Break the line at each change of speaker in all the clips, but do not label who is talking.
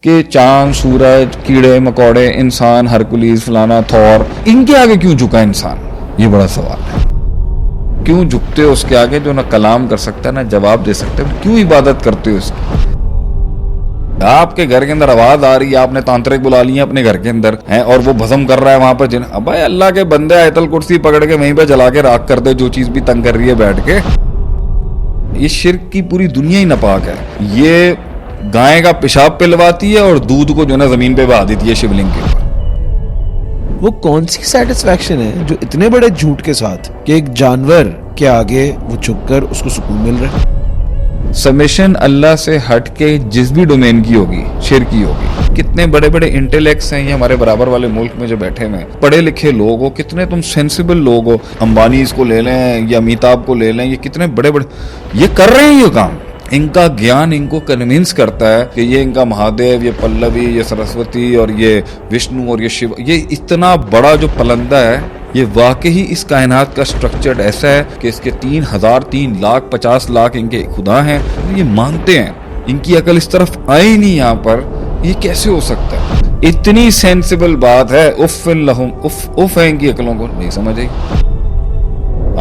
کہ چاند، سورج، کیڑے مکوڑے، انسان، ہرکولیز، فلانا، تھور، ان کے آگے کیوں جھکا انسان؟ یہ بڑا سوال ہے. کیوں جھکتے ہو اس کے آگے جو نہ کلام کر سکتا ہے نہ جواب دے سکتے ہو؟ کیوں عبادت کرتے ہو اس کی؟ آپ کے گھر کے اندر آواز آ رہی ہے، آپ نے تانترک بلا لیے اپنے گھر کے اندر ہیں اور وہ بھسم کر رہا ہے وہاں پر ابھائی اللہ کے بندے آیت الکرسی پکڑ کے وہیں پہ جلا کے راکھ کر دے جو چیز بھی تنگ کر رہی ہے بیٹھ کے. یہ شرک کی پوری دنیا ہی ناپاک ہے. یہ گائے کا پیشاب پلواتی ہے اور دودھ کو جو ہے نا زمین پہ بہا دیتی ہے شیولنگ کے اوپر.
وہ کون سی سیٹسفیکشن ہے جو اتنے بڑے جھوٹ کے ساتھ کہ ایک جانور کے آگے وہ چھپ کر اس کو سکون مل رہا ہے؟
سمیشن اللہ سے ہٹ کے جس بھی ڈومین کی ہوگی شرک کی ہوگی. کتنے بڑے بڑے انٹیلیکٹس ہیں یہ ہمارے برابر والے ملک میں جو بیٹھے ہوئے ہیں، پڑھے لکھے لوگ ہو، کتنے تم سینسیبل لوگ ہو، امبانیز کو لے لیں یا امیتابھ کو لے لیں، یہ کتنے بڑے بڑے یہ کر رہے ہیں یہ کام. ان کا گیان ان کو کنونس کرتا ہے کہ یہ ان کا مہادیو، یہ پلوی، یہ سرسوتی اور یہ وشنو اور یہ شیو، یہ اتنا بڑا جو پلندہ ہے، یہ واقعی اس کائنات کا سٹرکچرڈ ایسا ہے کہ اس کے 3,000 3,50,000 لاکھ ان کے خدا ہیں. یہ مانتے ہیں، ان کی عقل اس طرف آئی نہیں یہاں پر. یہ کیسے ہو سکتا ہے؟ اتنی سینسیبل بات ہے. اف لہم، اف ہے ان کی عقلوں کو نہیں سمجھ آئی.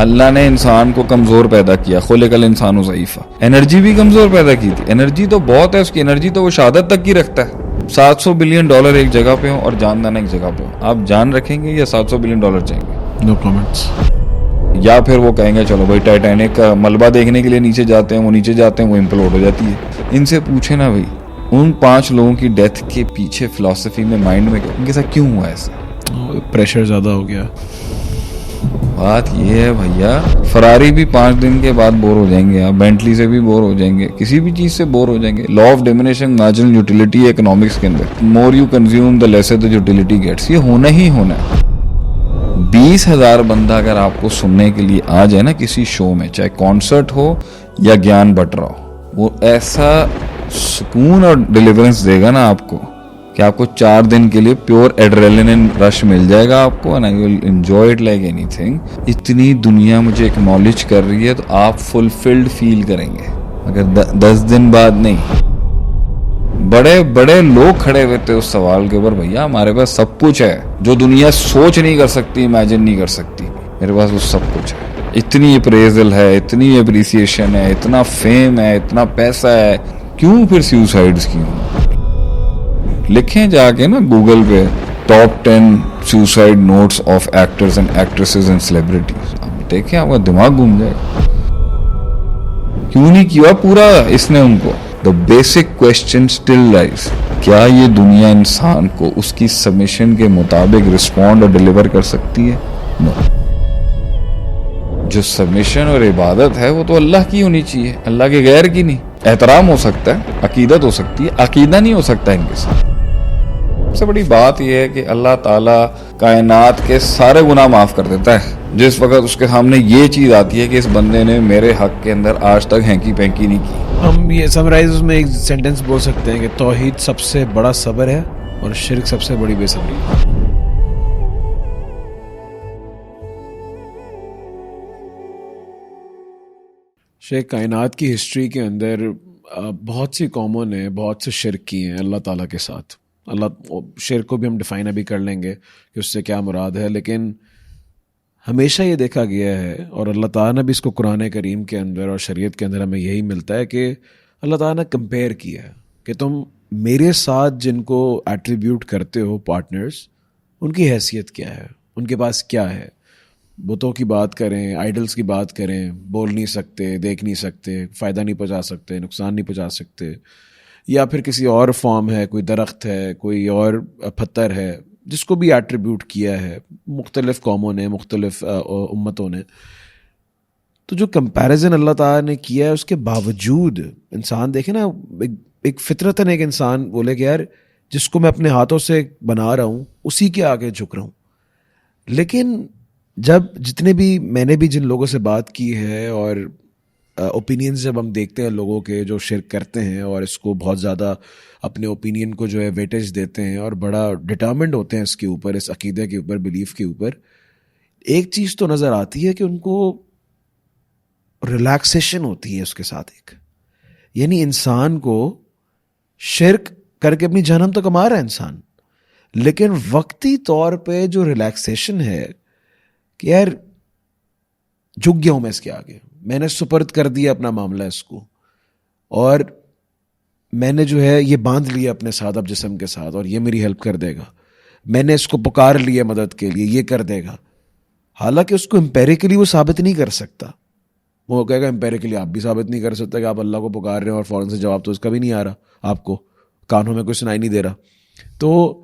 اللہ نے انسان کو کمزور پیدا کیا، خلق الانسان ضعیفا. انرجی بھی کمزور پیدا کی تھی. انرجی تو بہت ہے اس کی، انرجی تو وہ شہادت تک کی رکھتا ہے. $700 بلین ایک جگہ پہ ہو اور جاندان ایک جگہ پہ ہو، آپ جان رکھیں گے یا $700 بلین چاہیں گے؟
نو کامنٹس.
یا پھر وہ کہیں گے چلو بھائی ٹائٹینک کا ملبہ دیکھنے کے لیے نیچے جاتے ہیں، وہ نیچے جاتے ہیں، وہ امپلوڈ ہو جاتی ہے. ان سے پوچھیں نا بھائی، ان 5 لوگوں کی ڈیتھ کے پیچھے فلسفی میں، مائنڈ میں ان کے ساتھ کیوں ہوا ایسا؟
پریشر زیادہ ہو گیا.
بات یہ ہے بھیا، فراری بھی 5 دن کے بعد بور ہو جائیں گے، آپ بینٹلی سے بھی بور ہو جائیں گے، کسی بھی چیز سے بور ہو جائیں گے. Law of diminishing marginal utility economics کے اندر، more you consume the lesser the utility gets. یہ ہونا ہی ہونا ہے. 20,000 بندہ اگر آپ کو سننے کے لیے آ جائے نا کسی شو میں، چاہے کانسرٹ ہو یا گیان بٹ رہا ہو، وہ ایسا سکون اور ڈیلیورنس دے گا نا آپ کو کہ آپ کو 4 دن کے لیے پیور ایڈریلن رش مل جائے گا آپ کو، and you will enjoy it like anything. اتنی دنیا مجھے ایکنالج کر رہی ہے تو آپ فلفلڈ فیل کریں گے. اگر 10 دن بعد نہیں. بڑے بڑے لوگ کھڑے ہوئے تھے اس سوال کے اوپر، بھیا ہمارے پاس سب کچھ ہے جو دنیا سوچ نہیں کر سکتی، امیجن نہیں کر سکتی، میرے پاس وہ سب کچھ ہے. اتنی اپریزل ہے، اتنی اپریسیشن ہے، اتنا فیم ہے، اتنا پیسہ ہے، کیوں پھر سیوسائڈز کیوں؟ لکھیں جا کے نا گوگل پہ top 10 suicide notes of actors and actresses and celebrities. آپ دیکھیں، آپ کا دماغ گھوم جائے گا. کیوں نہیں کیا پورا اس نے ان کو؟ The basic question still lies. کیا یہ دنیا انسان کو اس کی سبمیشن کے مطابق رسپونڈ اور ڈیلیور کر سکتی ہے؟ نو. جو سبمیشن اور عبادت ہے وہ تو اللہ کی ہونی چاہیے، اللہ کے غیر کی نہیں. احترام ہو سکتا ہے، عقیدت ہو سکتی ہے، عقیدہ نہیں ہو سکتا ان کے ساتھ. سب سے بڑی بات یہ ہے کہ اللہ تعالیٰ کائنات کے سارے گناہ معاف کر دیتا ہے جس وقت اس کے سامنے یہ چیز آتی ہے کہ اس بندے نے میرے حق کے اندر آج تک ہینکی پینکی نہیں کی.
ہم یہ سمرائز میں ایک سینٹنس بول سکتے ہیں کہ توحید سب سے بڑا صبر ہے اور شرک سب سے بڑی بے صبری ہے. شیخ، کائنات کی ہسٹری کے اندر بہت سی قوموں نے بہت سے شرک کیے ہیں اللہ تعالیٰ کے ساتھ. اللہ شرک کو بھی ہم ڈیفائن ابھی کر لیں گے کہ اس سے کیا مراد ہے، لیکن ہمیشہ یہ دیکھا گیا ہے اور اللہ تعالیٰ نے بھی اس کو قرآن کریم کے اندر اور شریعت کے اندر ہمیں یہی ملتا ہے کہ اللہ تعالیٰ نے کمپیئر کیا ہے کہ تم میرے ساتھ جن کو ایٹریبیوٹ کرتے ہو پارٹنرز، ان کی حیثیت کیا ہے، ان کے پاس کیا ہے. بتوں کی بات کریں، آئیڈلز کی بات کریں، بول نہیں سکتے، دیکھ نہیں سکتے، فائدہ نہیں پہنچا سکتے، نقصان نہیں پہنچا سکتے، یا پھر کسی اور فارم ہے، کوئی درخت ہے، کوئی اور پتھر ہے، جس کو بھی ایٹریبیوٹ کیا ہے مختلف قوموں نے، مختلف امتوں نے. تو جو کمپیریزن اللہ تعالیٰ نے کیا ہے اس کے باوجود انسان دیکھے نا، ایک فطرتاً ایک انسان بولے کہ یار جس کو میں اپنے ہاتھوں سے بنا رہا ہوں اسی کے آگے جھک رہا ہوں. لیکن جب جتنے بھی میں نے بھی جن لوگوں سے بات کی ہے اور اوپینینز جب ہم دیکھتے ہیں لوگوں کے جو شرک کرتے ہیں اور اس کو بہت زیادہ اپنے اوپینین کو جو ہے ویٹیج دیتے ہیں اور بڑا ڈٹرمنڈ ہوتے ہیں اس کے اوپر، اس عقیدے کے اوپر، بلیف کے اوپر، ایک چیز تو نظر آتی ہے کہ ان کو ریلیکسیشن ہوتی ہے اس کے ساتھ. ایک یعنی انسان کو شرک کر کے اپنی جہنم تو کما رہا ہے انسان, لیکن وقتی طور پہ جو ریلیکسیشن ہے کہ یار جھک گیا ہوں میں اس کے آگے, میں نے سپرد کر دیا اپنا معاملہ اس کو, اور میں نے جو ہے یہ باندھ لیا اپنے ساتھ اب جسم کے ساتھ, اور یہ میری ہیلپ کر دے گا, میں نے اس کو پکار لیا مدد کے لیے, یہ کر دے گا. حالانکہ اس کو امپیریکلی وہ ثابت نہیں کر سکتا. وہ کہے گا امپیریکلی آپ بھی ثابت نہیں کر سکتے کہ آپ اللہ کو پکار رہے ہیں اور فوراً سے جواب تو اس کا بھی نہیں آ رہا, آپ کو کانوں میں کوئی سنائی نہیں دے رہا. تو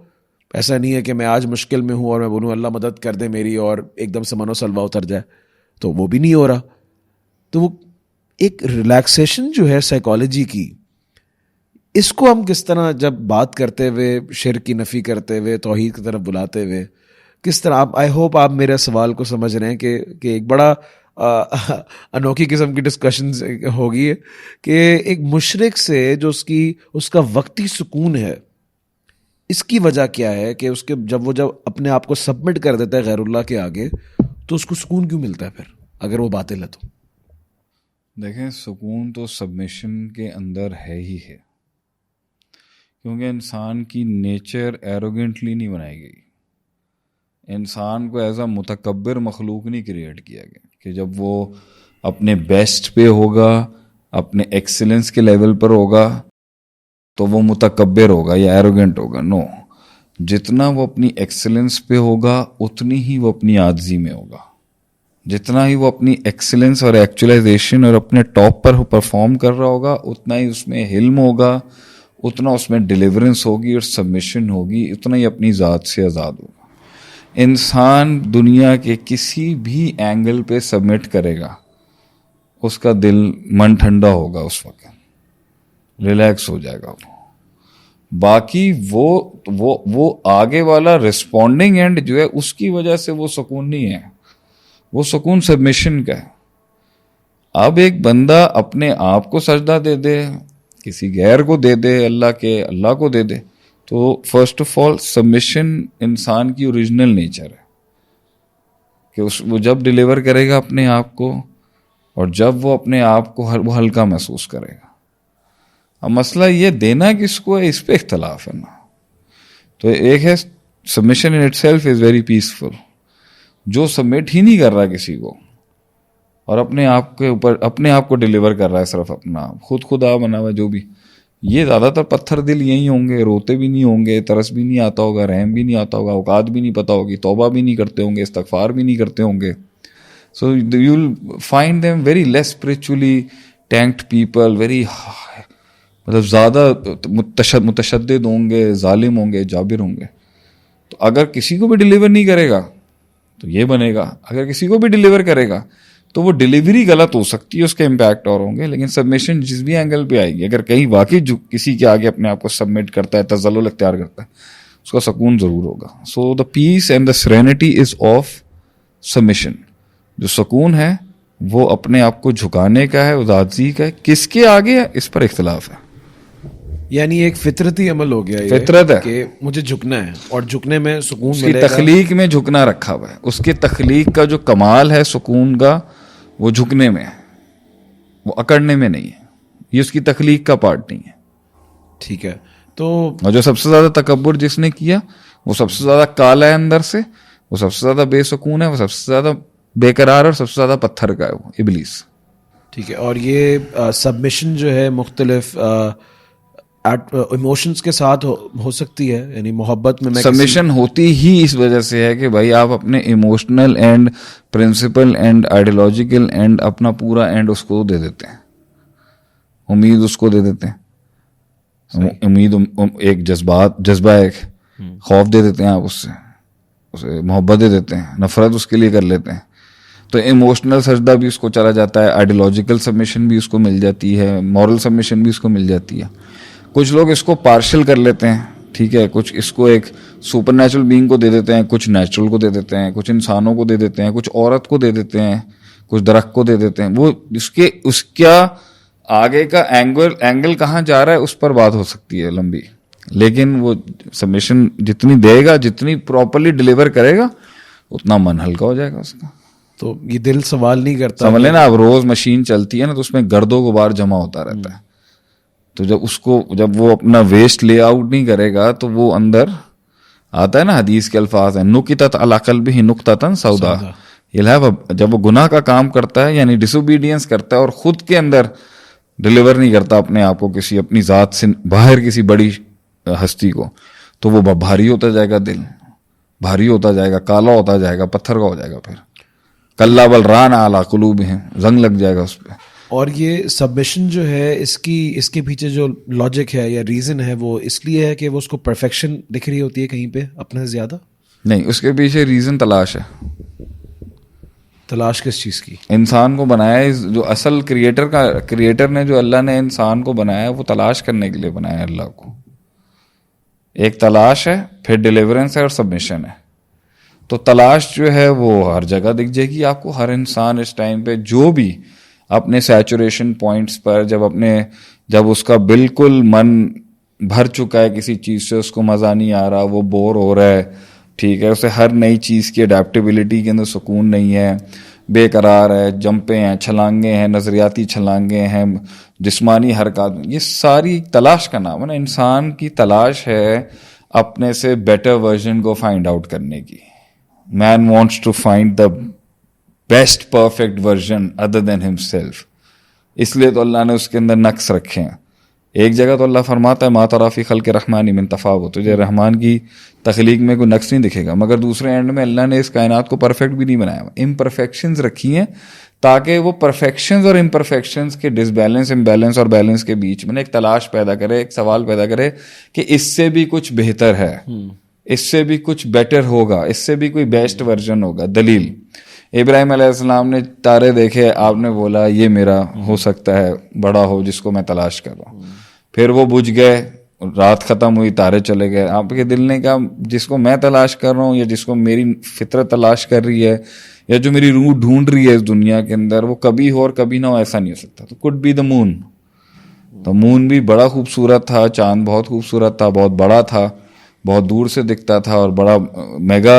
ایسا نہیں ہے کہ میں آج مشکل میں ہوں اور میں بولوں اللہ مدد کر دے میری اور ایک دم سے منو سلوا اتر جائے, تو وہ بھی نہیں ہو رہا. تو وہ ایک ریلیکسیشن جو ہے سائیکالوجی کی, اس کو ہم کس طرح جب بات کرتے ہوئے شرک کی نفی کرتے ہوئے توحید کی طرف بلاتے ہوئے کس طرح آپ, آئی ہوپ آپ میرے سوال کو سمجھ رہے ہیں کہ ایک بڑا انوکھی قسم کی ڈسکشنز ہوگی ہے کہ ایک مشرک سے جو اس کا وقتی سکون ہے, اس کی وجہ کیا ہے کہ اس کے جب اپنے آپ کو سبمٹ کر دیتا ہے غیر اللہ کے آگے, تو اس کو سکون کیوں ملتا ہے پھر اگر وہ باطل ہے تو؟
دیکھیں, سکون تو سبمیشن کے اندر ہے ہی ہے, کیونکہ انسان کی نیچر ایروگنٹلی نہیں بنائی گئی. انسان کو ایز اے متکبر مخلوق نہیں کریٹ کیا گیا کہ جب وہ اپنے بیسٹ پہ ہوگا, اپنے ایکسلنس کے لیول پر ہوگا تو وہ متکبر ہوگا یا ایروگنٹ ہوگا. نو, جتنا وہ اپنی ایکسلنس پہ ہوگا اتنی ہی وہ اپنی عاجزی میں ہوگا. جتنا ہی وہ اپنی ایکسلنس اور ایکچولائزیشن اور اپنے ٹاپ پر پرفارم کر رہا ہوگا, اتنا ہی اس میں حلم ہوگا, اتنا اس میں ڈیلیورنس ہوگی اور سبمیشن ہوگی, اتنا ہی اپنی ذات سے آزاد ہوگا. انسان دنیا کے کسی بھی اینگل پہ سبمٹ کرے گا, اس کا دل من ٹھنڈا ہوگا, اس وقت ریلیکس ہو جائے گا وہ. باقی وہ آگے والا ریسپونڈنگ اینڈ جو ہے اس کی وجہ سے وہ سکون نہیں ہے, وہ سکون سبمیشن کا ہے. اب ایک بندہ اپنے آپ کو سجدہ دے دے, کسی غیر کو دے دے, اللہ کو دے دے, تو فرسٹ آف آل سبمیشن انسان کی اوریجنل نیچر ہے کہ وہ جب ڈیلیور کرے گا اپنے آپ کو, اور جب وہ اپنے آپ کو وہ ہلکا محسوس کرے گا. اب مسئلہ یہ دینا کس کو ہے, اس پہ اختلاف ہے نا. تو ایک ہے submission in it self is very peaceful, جو سبمٹ ہی نہیں کر رہا کسی کو اور اپنے آپ کے اوپر اپنے آپ کو ڈیلیور کر رہا ہے, صرف اپنا خدا بنا ہوا جو بھی, یہ زیادہ تر پتھر دل یہی ہوں گے, روتے بھی نہیں ہوں گے, ترس بھی نہیں آتا ہوگا, رحم بھی نہیں آتا ہوگا, اوقات بھی نہیں پتہ ہوگی, توبہ بھی نہیں کرتے ہوں گے, استغفار بھی نہیں کرتے ہوں گے. So you will find them very less spiritually tanked people, very مطلب زیادہ متشدد ہوں گے, ظالم ہوں گے, جابر ہوں گے. تو اگر کسی کو بھی ڈیلیور نہیں کرے گا تو یہ بنے گا, اگر کسی کو بھی ڈیلیور کرے گا تو وہ ڈیلیوری غلط ہو سکتی ہے, اس کے امپیکٹ اور ہوں گے, لیکن سبمیشن جس بھی اینگل پہ آئے گی, اگر کہیں واقعی جو کسی کے آگے اپنے آپ کو سبمٹ کرتا ہے, تذلل اختیار کرتا ہے, اس کا سکون ضرور ہوگا. So the peace and the serenity is of submission. جو سکون ہے وہ اپنے آپ کو جھکانے کا ہے, عاجزی کا ہے. کس کے آگے ہے اس پر اختلاف ہے.
یعنی ایک فطرتی عمل ہو گیا,
فطرت ہے
کہ مجھے جھکنا ہے, اور جھکنے میں سکون
اس کی تخلیق میں جھکنا رکھا ہوا ہے. اس کی تخلیق کا جو کمال ہے سکون کا, وہ جھکنے میں ہے, وہ اکڑنے میں نہیں ہے. یہ اس کی تخلیق کا پارٹ نہیں ہے.
ٹھیک ہے. تو
اور جو سب سے زیادہ تکبر جس نے کیا, وہ سب سے زیادہ کالا ہے اندر سے, وہ سب سے زیادہ بے سکون ہے, وہ سب سے زیادہ بے قرار اور سب سے زیادہ پتھر کا ہے, وہ ابلیس.
ٹھیک ہے. اور یہ سبمیشن جو ہے مختلف ایموشنز کے ساتھ ہو سکتی ہے, یعنی محبت میں
سبمیشن ہوتی ہی اس وجہ سے ہے کہ بھائی آپ اپنے emotional and principle and ideological and اپنا پورا اینڈ اس کو دے دیتے ہیں, امید اس کو دے دیتے ہیں. امید ایک جذبہ ایک خوف دے دیتے ہیں, آپ اسے محبت دے دیتے ہیں, نفرت اس کے لیے کر لیتے ہیں. تو ایموشنل سجدہ بھی اس کو چلا جاتا ہے, آئیڈیولوجیکل سبمیشن بھی اس کو مل جاتی ہے, مورل سبمیشن بھی اس کو مل جاتی ہے. کچھ لوگ اس کو پارشل کر لیتے ہیں, ٹھیک ہے, کچھ اس کو ایک سپر نیچرل بینگ کو دے دیتے ہیں, کچھ نیچرل کو دے دیتے ہیں, کچھ انسانوں کو دے دیتے ہیں, کچھ عورت کو دے دیتے ہیں, کچھ درخت کو دے دیتے ہیں. وہ اس کا آگے کا اینگل کہاں جا رہا ہے اس پر بات ہو سکتی ہے لمبی, لیکن وہ سبمیشن جتنی دے گا, جتنی پراپرلی ڈیلیور کرے گا, اتنا من ہلکا ہو جائے گا اس کا.
تو یہ دل سوال نہیں کرتا,
سمجھ لینا. اب روز مشین چلتی ہے نا, تو اس میں گرد و غبار جمع ہوتا رہتا ہے, تو جب وہ اپنا ویسٹ لے آؤٹ نہیں کرے گا تو وہ اندر آتا ہے نا، حدیث کے الفاظ ہیں نکتت علی قلبہ نقطۃ سودا. جب وہ گناہ کا کام کرتا ہے یعنی ڈس اوبیڈینس کرتا ہے اور خود کے اندر ڈلیور نہیں کرتا اپنے آپ کو کسی اپنی ذات سے باہر کسی بڑی ہستی کو، تو وہ بھاری ہوتا جائے گا، دل بھاری ہوتا جائے گا، کالا ہوتا جائے گا، پتھر کا ہو جائے گا، پھر کلا بل ران اعلی قلوبہم، زنگ لگ جائے گا اس پہ.
اور یہ سبمیشن جو ہے اس کے پیچھے جو لاجک ہے یا ریزن ہے وہ اس لیے ہے کہ وہ اس کو پرفیکشن دکھ رہی ہوتی ہے کہیں پہ اپنے سے زیادہ؟
نہیں، اس کے پیچھے ریزن تلاش ہے.
تلاش کس چیز کی؟
انسان کو بنایا ہے جو اصل کریٹر نے جو اللہ نے انسان کو بنایا ہے وہ تلاش کرنے کے لیے بنایا ہے اللہ کو. ایک تلاش ہے، پھر ڈیلیورنس ہے اور سبمیشن ہے. تو تلاش جو ہے وہ ہر جگہ دکھ جائے گی آپ کو. ہر انسان اس ٹائم پہ جو بھی اپنے سیچوریشن پوائنٹس پر جب اس کا بالکل من بھر چکا ہے کسی چیز سے، اس کو مزہ نہیں آ رہا، وہ بور ہو رہا ہے، ٹھیک ہے، اسے ہر نئی چیز کی اڈیپٹیبلٹی کے اندر سکون نہیں ہے، بے قرار ہے، جمپیں ہیں، چھلانگیں ہیں، نظریاتی چھلانگیں ہیں، جسمانی حرکات، یہ ساری تلاش کا نام ہے نا. انسان کی تلاش ہے اپنے سے بیٹر ورژن کو فائنڈ آؤٹ کرنے کی. Man wants to find the best perfect version other than himself. اس لیے تو اللہ نے اس کے اندر نقص رکھے ہیں. ایک جگہ تو اللہ فرماتا ہے ما تری فی خلق الرحمن من تفاوت، تجھے رحمان کی تخلیق میں کوئی نقص نہیں دکھے گا. مگر دوسرے اینڈ میں اللہ نے اس کائنات کو پرفیکٹ بھی نہیں بنایا، امپرفیکشنز رکھی ہیں تاکہ وہ پرفیکشنز اور امپرفیکشنز کے ڈس بیلنس، امبیلنس اور بیلنس کے بیچ میں ایک تلاش پیدا کرے، ایک سوال پیدا کرے کہ اس سے بھی کچھ بہتر ہے، اس سے بھی کچھ بیٹر ہوگا، اس سے بھی کوئی بیسٹ ورژن ہوگا. دلیل، ابراہیم علیہ السلام نے تارے دیکھے، آپ نے بولا یہ میرا ہو سکتا ہے بڑا ہو جس کو میں تلاش کر رہا ہوں. پھر وہ بجھ گئے، رات ختم ہوئی، تارے چلے گئے. آپ کے دل نے کہا جس کو میں تلاش کر رہا ہوں یا جس کو میری فطرت تلاش کر رہی ہے یا جو میری روح ڈھونڈ رہی ہے اس دنیا کے اندر، وہ کبھی ہو اور کبھی نہ ہو، ایسا نہیں ہو سکتا. تو could be the moon. تو مون بھی بڑا خوبصورت تھا، چاند بہت خوبصورت تھا، بہت بڑا تھا، بہت دور سے دکھتا تھا اور بڑا میگا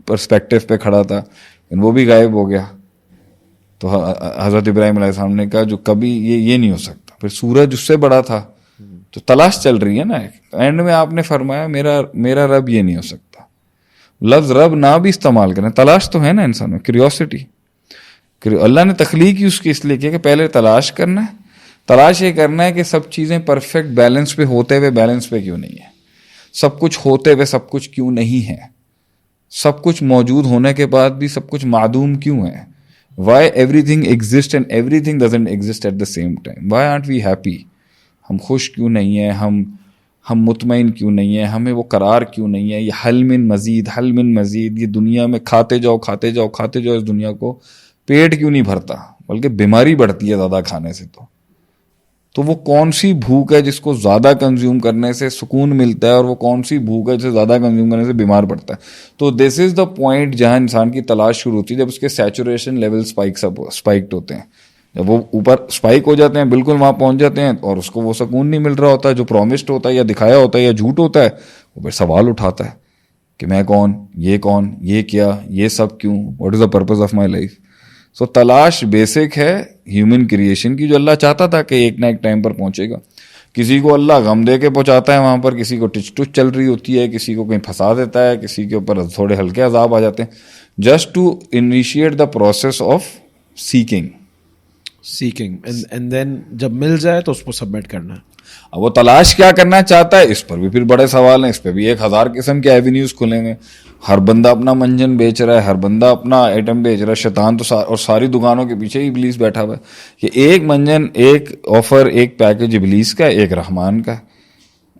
پرسپیکٹو پہ کھڑا تھا، وہ بھی غائب ہو گیا. تو حضرت ابراہیم علیہ السلام نے کہا جو کبھی یہ نہیں ہو سکتا. پھر سورج اس سے بڑا تھا. تو تلاش چل رہی ہے نا. اینڈ میں آپ نے فرمایا میرا رب یہ نہیں ہو سکتا. لفظ رب نہ بھی استعمال کریں، تلاش تو ہے نا انسان میں، کیوریوسٹی. اللہ نے تخلیق ہی اس کی اس لیے کیا کہ پہلے تلاش کرنا ہے. تلاش یہ کرنا ہے کہ سب چیزیں پرفیکٹ بیلنس پہ ہوتے ہوئے بیلنس پہ کیوں نہیں ہے، سب کچھ ہوتے ہوئے سب کچھ کیوں نہیں ہے، سب کچھ موجود ہونے کے بعد بھی سب کچھ معدوم کیوں ہے. Why everything exists and everything doesn't exist at the same time? Why aren't we happy? ہم خوش کیوں نہیں ہیں، ہم مطمئن کیوں نہیں ہیں، ہمیں وہ قرار کیوں نہیں ہے. یہ حل من مزید، یہ دنیا میں کھاتے جاؤ اس دنیا کو، پیٹ کیوں نہیں بھرتا بلکہ بیماری بڑھتی ہے زیادہ کھانے سے. تو وہ کون سی بھوک ہے جس کو زیادہ کنزیوم کرنے سے سکون ملتا ہے اور وہ کون سی بھوک ہے جسے زیادہ کنزیوم کرنے سے بیمار پڑتا ہے. تو دس از دا پوائنٹ جہاں انسان کی تلاش شروع ہوتی ہے، جب اس کے سیچوریشن لیول اسپائکڈ ہوتے ہیں. جب وہ اوپر اسپائک ہو جاتے ہیں، بالکل وہاں پہنچ جاتے ہیں اور اس کو وہ سکون نہیں مل رہا ہوتا ہے جو پرومسڈ ہوتا ہے یا دکھایا ہوتا ہے یا جھوٹ ہوتا ہے، وہ پھر سوال اٹھاتا ہے کہ میں کون، یہ کیا، یہ سب کیوں، what is the purpose of my life. So تلاش بیسک ہے ہیومن کریشن کی، جو اللہ چاہتا تھا کہ ایک نہ ایک ٹائم پر پہنچے گا. کسی کو اللہ غم دے کے پہنچاتا ہے وہاں پر، کسی کو ٹچ ٹچ چل رہی ہوتی ہے، کسی کو کہیں پھنسا دیتا ہے، کسی کے اوپر تھوڑے ہلکے عذاب آ جاتے ہیں، just to initiate the process of seeking
and then جب مل جائے تو اس کو سبمٹ کرنا ہے.
اب وہ تلاش کیا کرنا چاہتا ہے، اس پر بھی پھر بڑے سوال ہیں. اس پہ بھی 1000 قسم کے ایونیوز کھلیں گے. ہر بندہ اپنا منجن بیچ رہا ہے، ہر بندہ اپنا آئٹم بیچ رہا ہے. شیطان تو اور ساری دکانوں کے پیچھے ابلیس بیٹھا ہوا ہے کہ ایک منجن، ایک آفر، ایک پیکج ابلیس کا، ایک رحمان کا.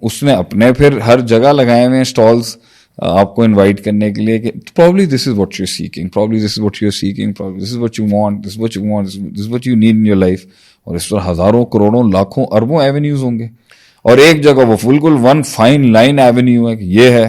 اس نے اپنے پھر ہر جگہ لگائے ہوئے اسٹالز آپ کو انوائٹ کرنے کے لیے کہ probably this is what you're seeking, probably this is what you're seeking, probably this is what you want, this is what you want, this is what you need in your life. اور اس طرح ہزاروں، کروڑوں، لاکھوں، اربوں avenues ہوں گے. اور ایک جگہ وہ بالکل ون فائن لائن ایونیو ہے کہ یہ ہے.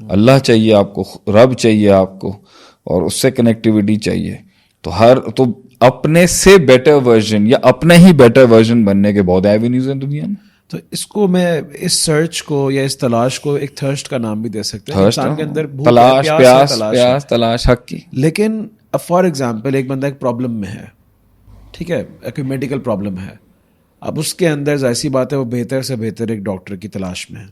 اللہ چاہیے آپ کو، رب چاہیے آپ کو، اور اس سے کنیکٹیوٹی چاہیے. تو اپنے سے بیٹر ورژن یا اپنے ہی بیٹر ورژن بننے کے بہت ایونیوز ہیں دنیا میں.
تو اس کو میں اس سرچ کو یا اس تلاش کو ایک تھرسٹ کا نام بھی دے سکتے ہیں. انسان کے اندر
تلاش حق کی.
لیکن اب فار ایگزامپل ایک بندہ ایک پرابلم میں ہے، ٹھیک ہے، ایک میڈیکل پرابلم ہے. اب اس کے اندر ظاہر سی بات ہے وہ بہتر سے بہتر ایک ڈاکٹر کی تلاش میں ہے.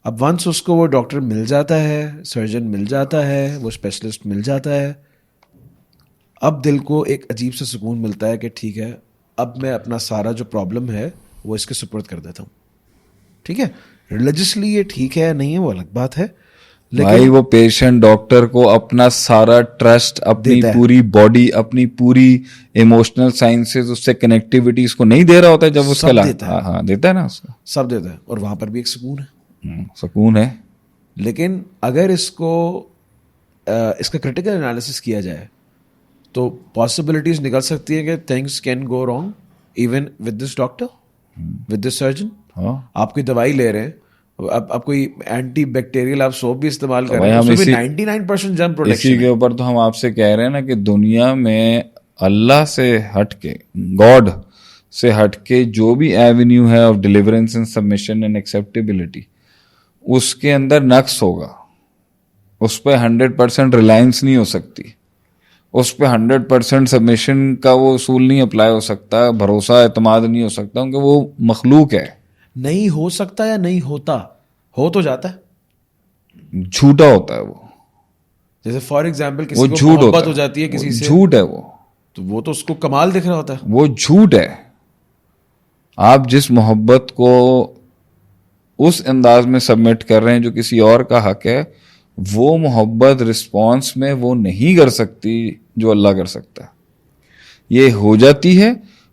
اب ونس اس کو وہ ڈاکٹر مل جاتا ہے, سرجن مل جاتا ہے, وہ اسپیشلسٹ مل جاتا ہے, اب دل کو ایک عجیب سا سکون ملتا ہے کہ ٹھیک ہے اب میں اپنا سارا جو پرابلم ہے وہ اس کے سپرد کر دیتا ہوں. ٹھیک ہے, ریلیجسلی یہ ٹھیک ہے نہیں ہے وہ الگ بات ہے,
بھائی وہ پیشنٹ ڈاکٹر کو اپنا سارا ٹرسٹ, اپنی پوری باڈی, اپنی پوری ایموشنل سائنسز, اس سے کنیکٹیوٹی اس کو نہیں دے رہا ہوتا ہے جب اس کا ہاں دیتا ہے نا, اس کا
سب دیتا ہے, اور وہاں پر بھی ایک سکون ہے,
سکون ہے.
لیکن اگر اس کو اس کا کریٹیکل انالیسس کیا جائے تو پاسبلٹیز نکل سکتی ہے کہ things can go wrong even with this doctor, with this surgeon. آپ کوئی دوائی لے رہے ہیں, اب آپ کوئی اینٹی بیکٹیریل آپ سوپ بھی استعمال کر رہے ہیں, اس میں 99% جرم پروٹیکشن.
اسی کے اوپر تو ہم آپ سے کہہ رہے ہیں نا کہ دنیا میں اللہ سے ہٹ کے, گاڈ سے ہٹ کے جو بھی ایونیو ہے of deliverance and submission and acceptability, اس کے اندر نقص ہوگا. اس پہ 100% ریلائنس نہیں ہو سکتی, اس پہ 100% سبمیشن کا وہ اصول نہیں اپلائی ہو سکتا, بھروسہ اعتماد نہیں ہو سکتا, کیونکہ وہ مخلوق ہے.
نہیں ہو سکتا یا نہیں ہوتا, ہو تو جاتا ہے,
جھوٹا ہوتا ہے وہ.
جیسے فار ایگزامپل کسی کو محبت ہو جاتی ہے کسی سے,
جھوٹ ہے وہ,
تو وہ تو اس کو کمال دکھ رہا ہوتا ہے,
وہ جھوٹ ہے. آپ جس محبت کو اس انداز میں سبمٹ کر رہے ہیں جو کسی اور کا حق ہے, وہ محبت رسپانس میں وہ نہیں کر سکتی جو اللہ کر سکتا ہے. یہ ہو جاتی ہے,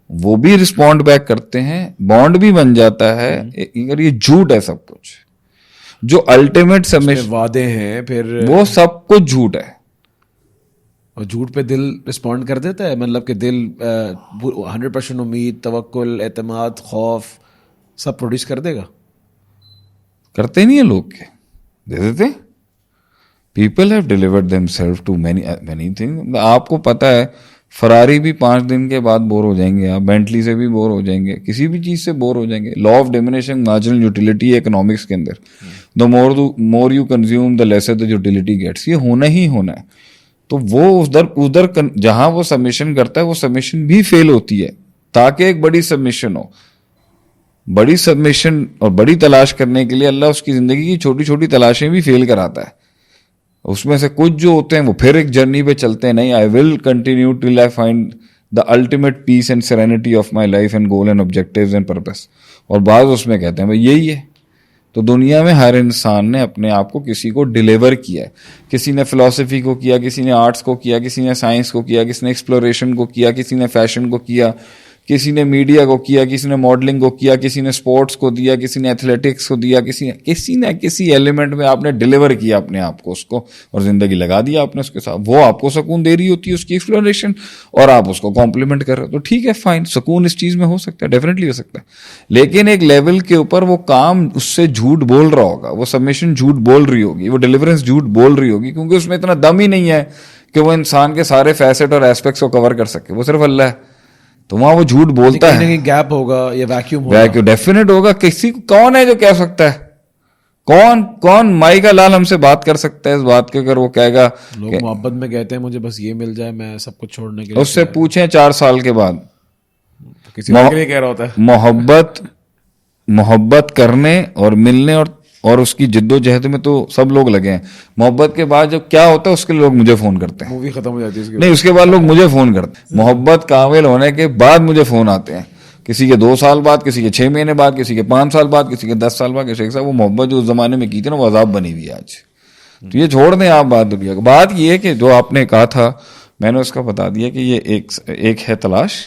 وہ بھی رسپونڈ بیک کرتے ہیں, بانڈ بھی بن جاتا ہے. اگر یہ جھوٹ ہے سب کچھ, جو الٹیمیٹ سبمیشن
وعدے ہیں پھر
وہ سب کچھ جھوٹ ہے.
اور جھوٹ پہ دل رسپونڈ کر دیتا ہے, مطلب کہ دل 100% امید, توکل, اعتماد, خوف سب پروڈیوس کر دے گا.
کرتے نہیں ہیں لوگ, کے دے دیتے. People have delivered them self to many thing. آپ کو پتا ہے فراری بھی 5 دن کے بعد بور ہو جائیں گے, آپ بینٹلی سے بھی بور ہو جائیں گے, کسی بھی چیز سے بور ہو جائیں گے. Law of diminishing marginal utility economics کے اندر, the more you consume the lesser the utility gets, یہ ہونا ہی ہونا ہے. تو وہ ادھر جہاں وہ سبمیشن کرتا ہے وہ سبمیشن بھی فیل ہوتی ہے, تاکہ ایک بڑی سبمیشن ہو. بڑی سبمیشن اور بڑی تلاش کرنے کے لیے اللہ اس کی زندگی کی چھوٹی چھوٹی تلاشیں بھی فیل کراتا ہے. اس میں سے کچھ جو ہوتے ہیں وہ پھر ایک جرنی پہ چلتے ہیں, نہیں, I will continue till I find the ultimate peace and serenity of my life and goal and objectives and purpose. اور بعض اس میں کہتے ہیں بھائی یہی ہے. تو دنیا میں ہر انسان نے اپنے آپ کو کسی کو ڈیلیور کیا ہے. کسی نے فلسفی کو کیا, کسی نے آرٹس کو کیا, کسی نے سائنس کو کیا, کسی نے ایکسپلوریشن کو کیا, کسی نے فیشن کو کیا, کسی نے میڈیا کو کیا, کسی نے ماڈلنگ کو کیا, کسی نے اسپورٹس کو دیا, کسی نے ایتھلیٹکس کو دیا, کسی نے کسی ایلیمنٹ میں آپ نے ڈیلیور کیا اپنے آپ کو, اس کو, اور زندگی لگا دیا آپ نے اس کے ساتھ. وہ آپ کو سکون دے رہی ہوتی ہے اس کی ایکسپلوریشن, اور آپ اس کو کمپلیمنٹ کر رہے ہو, تو ٹھیک ہے, فائن, سکون اس چیز میں ہو سکتا ہے, ڈیفینیٹلی ہو سکتا ہے. لیکن ایک لیول کے اوپر وہ کام اس سے جھوٹ بول رہا ہوگا, وہ سبمیشن جھوٹ بول رہی ہوگی, وہ ڈیلیورنس جھوٹ بول رہی ہوگی, کیونکہ اس میں اتنا دم ہی نہیں ہے کہ وہ انسان کے سارے فیسٹ اور ایسپیکٹس کو کور کر سکے. وہ صرف اللہ ہے, تو وہاں وہ جھوٹ بولتا ہے.
گیپ ہوگا یا ویکیوم ہوگا,
ڈیفینیٹ ہوگا. کسی کون ہے جو کہہ سکتا ہے, کون مائی کا لال ہم سے بات کر سکتا ہے اس بات کے, اگر وہ کہے گا.
لوگ محبت میں کہتے ہیں مجھے بس یہ مل جائے, میں سب کچھ چھوڑنے کے لیے.
اس سے پوچھیں 4 سال کے بعد,
کسی اور کے لیے کہہ رہا ہوتا ہے.
محبت کرنے اور ملنے اور اس کی جد و جہد میں تو سب لوگ لگے ہیں. محبت کے بعد جب کیا ہوتا ہے اس کے لیے لوگ مجھے فون کرتے ہیں.
مووی ختم ہو جاتی ہے
نہیں, اس کے بعد لوگ مجھے فون کرتے ہیں. محبت کامل ہونے کے بعد مجھے فون آتے ہیں, کسی کے 2 سال بعد, کسی کے 6 مہینے بعد, کسی کے 5 سال بعد, کسی کے 10 سال بعد. کسی کے ساتھ وہ محبت جو اس زمانے میں کی تھی نا, وہ عذاب بنی ہوئی ہے آج. تو یہ چھوڑ دیں آپ بات دنیا کو. بات یہ ہے کہ جو آپ نے کہا تھا میں نے اس کا بتا دیا کہ یہ ایک ہے تلاش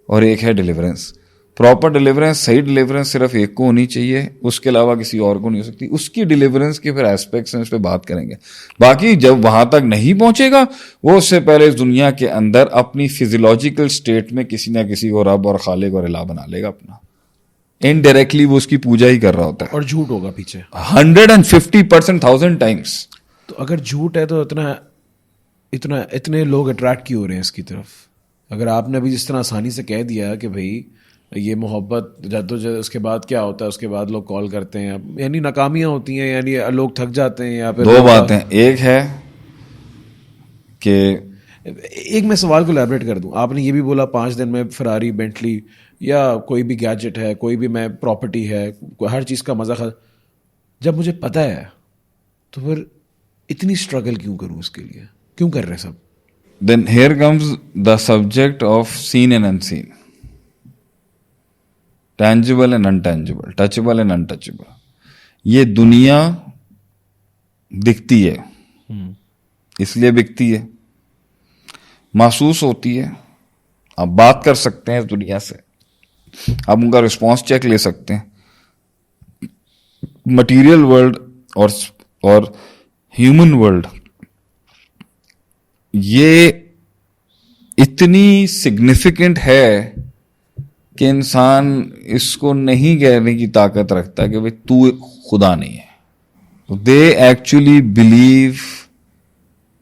اور ایک ہے ڈیلیورنس. پراپر ڈیلیورنس, صحیح ڈیلیورنس صرف ایک کو ہونی چاہیے, اس کے علاوہ کسی اور کو نہیں ہو سکتی. اس کی ڈیلیورنس کے پھر ایسپیکٹس ہیں, اس پہ بات کریں گے. باقی جب وہاں تک نہیں پہنچے گا, وہ اس سے پہلے اس دنیا کے اندر اپنی فزیولوجیکل سٹیٹ میں کسی نہ کسی کو رب اور خالق اور الہ بنا لے گا اپنا. انڈائریکٹلی وہ اس کی پوجا ہی کر رہا ہوتا ہے,
اور جھوٹ ہوگا پیچھے
150%, 1000 ٹائمس.
تو اگر جھوٹ ہے تو اتنے لوگ اٹریکٹ کیوں ہو رہے ہیں اس کی طرف؟ اگر آپ نے ابھی جس طرح آسانی سے کہہ دیا کہ بھائی یہ محبت جدوجہد, اس کے بعد کیا ہوتا ہے, اس کے بعد لوگ کال کرتے ہیں, یعنی ناکامیاں ہوتی ہیں, یعنی لوگ تھک جاتے ہیں. یا پھر
2 باتیں, ایک ہے کہ
ایک میں سوال کو ایلیبریٹ کر دوں. آپ نے یہ بھی بولا 5 دن میں فراری, بینٹلی, یا کوئی بھی گیجٹ ہے, کوئی بھی میں پراپرٹی ہے, ہر چیز کا مزہ جب مجھے پتہ ہے تو پھر اتنی اسٹرگل کیوں کروں اس کے لیے, کیوں کر رہے سب؟
Then here comes the subject of seen and unseen, tangible and intangible, touchable and untouchable. یہ دنیا دکھتی ہے, اس لیے بکتی ہے, محسوس ہوتی ہے, آپ بات کر سکتے ہیں اس دنیا سے, آپ ان کا رسپانس چیک لے سکتے ہیں. مٹیریل ورلڈ اور ہیومن ورلڈ یہ اتنی سگنیفیکنٹ ہے کہ انسان اس کو نہیں کہنے کی طاقت رکھتا کہ بھائی تو خدا نہیں ہے. They actually believe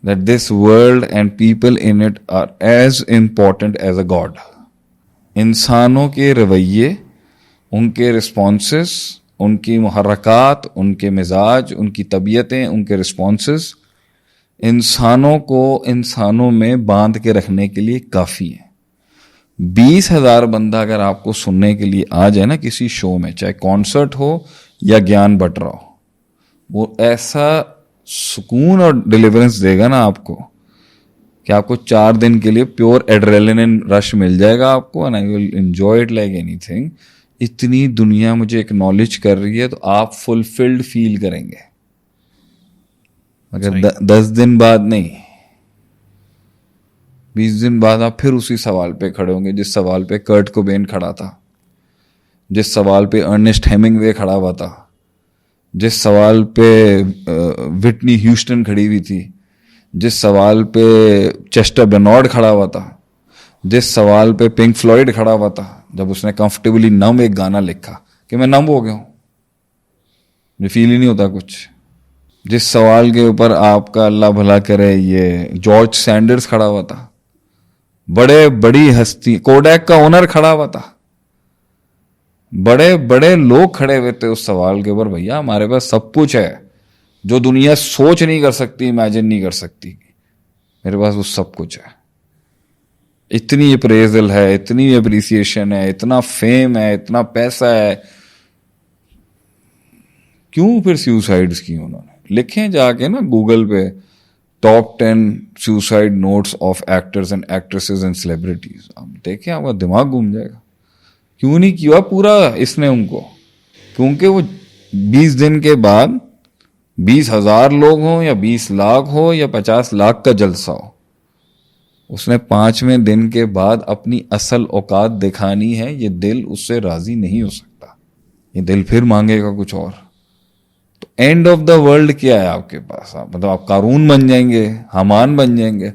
that this world and people in it are as important as a god. انسانوں کے رویے, ان کے رسپانسز, ان کی محرکات, ان کے مزاج, ان کی طبیعتیں, ان کے رسپانسز انسانوں کو انسانوں میں باندھ کے رکھنے کے لیے کافی ہیں. 20,000 بندہ اگر آپ کو سننے کے لیے آ جائے نا کسی شو میں, چاہے کانسرٹ ہو یا گیان بٹ رہا ہو, وہ ایسا سکون اور ڈیلیورنس دے گا نا آپ کو کہ آپ کو 4 دن کے لیے پیور ایڈریلن رش مل جائے گا آپ کو, and I will enjoy it like anything. اتنی دنیا مجھے ایکنالج کر رہی ہے تو آپ فلفلڈ فیل کریں گے, مگر 10 دن بعد نہیں, 20 دن بعد آپ پھر اسی سوال پہ کھڑے ہوں گے جس سوال پہ کرٹ کوبین کھڑا تھا, جس سوال پہ ارنسٹ ہیمنگوے کھڑا ہوا تھا, جس سوال پہ وٹنی ہیوسٹن کھڑی ہوئی تھی, جس سوال پہ چیسٹر بینارڈ کھڑا ہوا تھا, جس سوال پہ پنک فلوئڈ کھڑا ہوا تھا جب اس نے کمفرٹیبلی نم ایک گانا لکھا کہ میں نم ہو گیا ہوں, مجھے فیل ہی نہیں ہوتا کچھ. جس سوال کے اوپر آپ کا اللہ بھلا کرے یہ جارج سینڈرز کھڑا ہوا تھا, بڑی ہستی, کوڈیک کا اونر کھڑا ہوا تھا, بڑے لوگ کھڑے ہوئے تھے اس سوال کے اوپر, بھیا ہمارے پاس سب کچھ ہے جو دنیا سوچ نہیں کر سکتی, امیجن نہیں کر سکتی, میرے پاس وہ سب کچھ ہے. اتنی اپریزل ہے, اتنی اپریسیشن ہے, اتنا فیم ہے, اتنا پیسہ ہے, کیوں پھر سیوسائڈز کی انہوں نے؟ لکھیں جا کے نا گوگل پہ top 10 suicide notes of actors and actresses and celebrities, آپ دیکھیں آپ کا دماغ گھوم جائے گا. کیوں نہیں کیا پورا اس نے ان کو؟ کیونکہ وہ 20 دن کے بعد 20,000 لوگ ہوں یا 20 لاکھ ہو یا 50 لاکھ کا جلسہ ہو, اس نے 5ویں دن کے بعد اپنی اصل اوقات دکھانی ہے. یہ دل اس سے راضی نہیں ہو سکتا, یہ دل پھر مانگے گا کچھ اور. تو اینڈ آف دا ورلڈ کیا ہے آپ کے پاس؟ مطلب آپ قارون بن جائیں گے, حامان بن جائیں گے.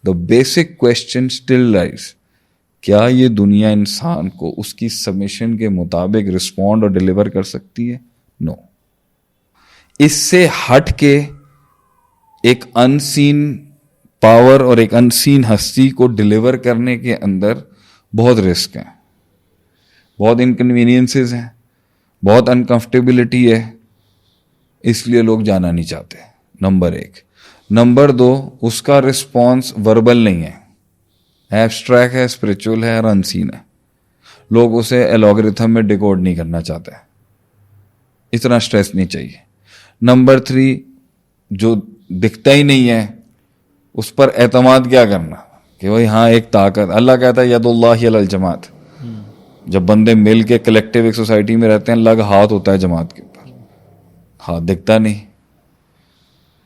دا بیسک کوشچن اسٹل لائز, کیا یہ دنیا انسان کو اس کی سبمیشن کے مطابق رسپونڈ اور ڈیلیور کر سکتی ہے؟ نو. اس سے ہٹ کے ایک انسین پاور اور ایک انسین ہستی کو ڈیلیور کرنے کے اندر بہت رسک ہیں, بہت انکنوینئنسز ہیں, بہت انکمفرٹیبلٹی ہے, اس لیے لوگ جانا نہیں چاہتے. نمبر 1. نمبر 2, اس کا رسپانس وربل نہیں ہے, ایبسٹریکٹ ہے, اسپرچول ہے اور انسین ہے. لوگ اسے الگورتھم میں ڈیکوڈ نہیں کرنا چاہتے, اتنا سٹریس نہیں چاہیے. نمبر 3, جو دکھتا ہی نہیں ہے اس پر اعتماد کیا کرنا کہ بھائی ہاں ایک طاقت, اللہ کہتا ہے ید اللہ علی الجماعت. جب بندے مل کے کلیکٹیو ایک سوسائٹی میں رہتے ہیں, اللہ کا ہاتھ ہوتا ہے جماعت کے اوپر. ہاتھ دکھتا نہیں,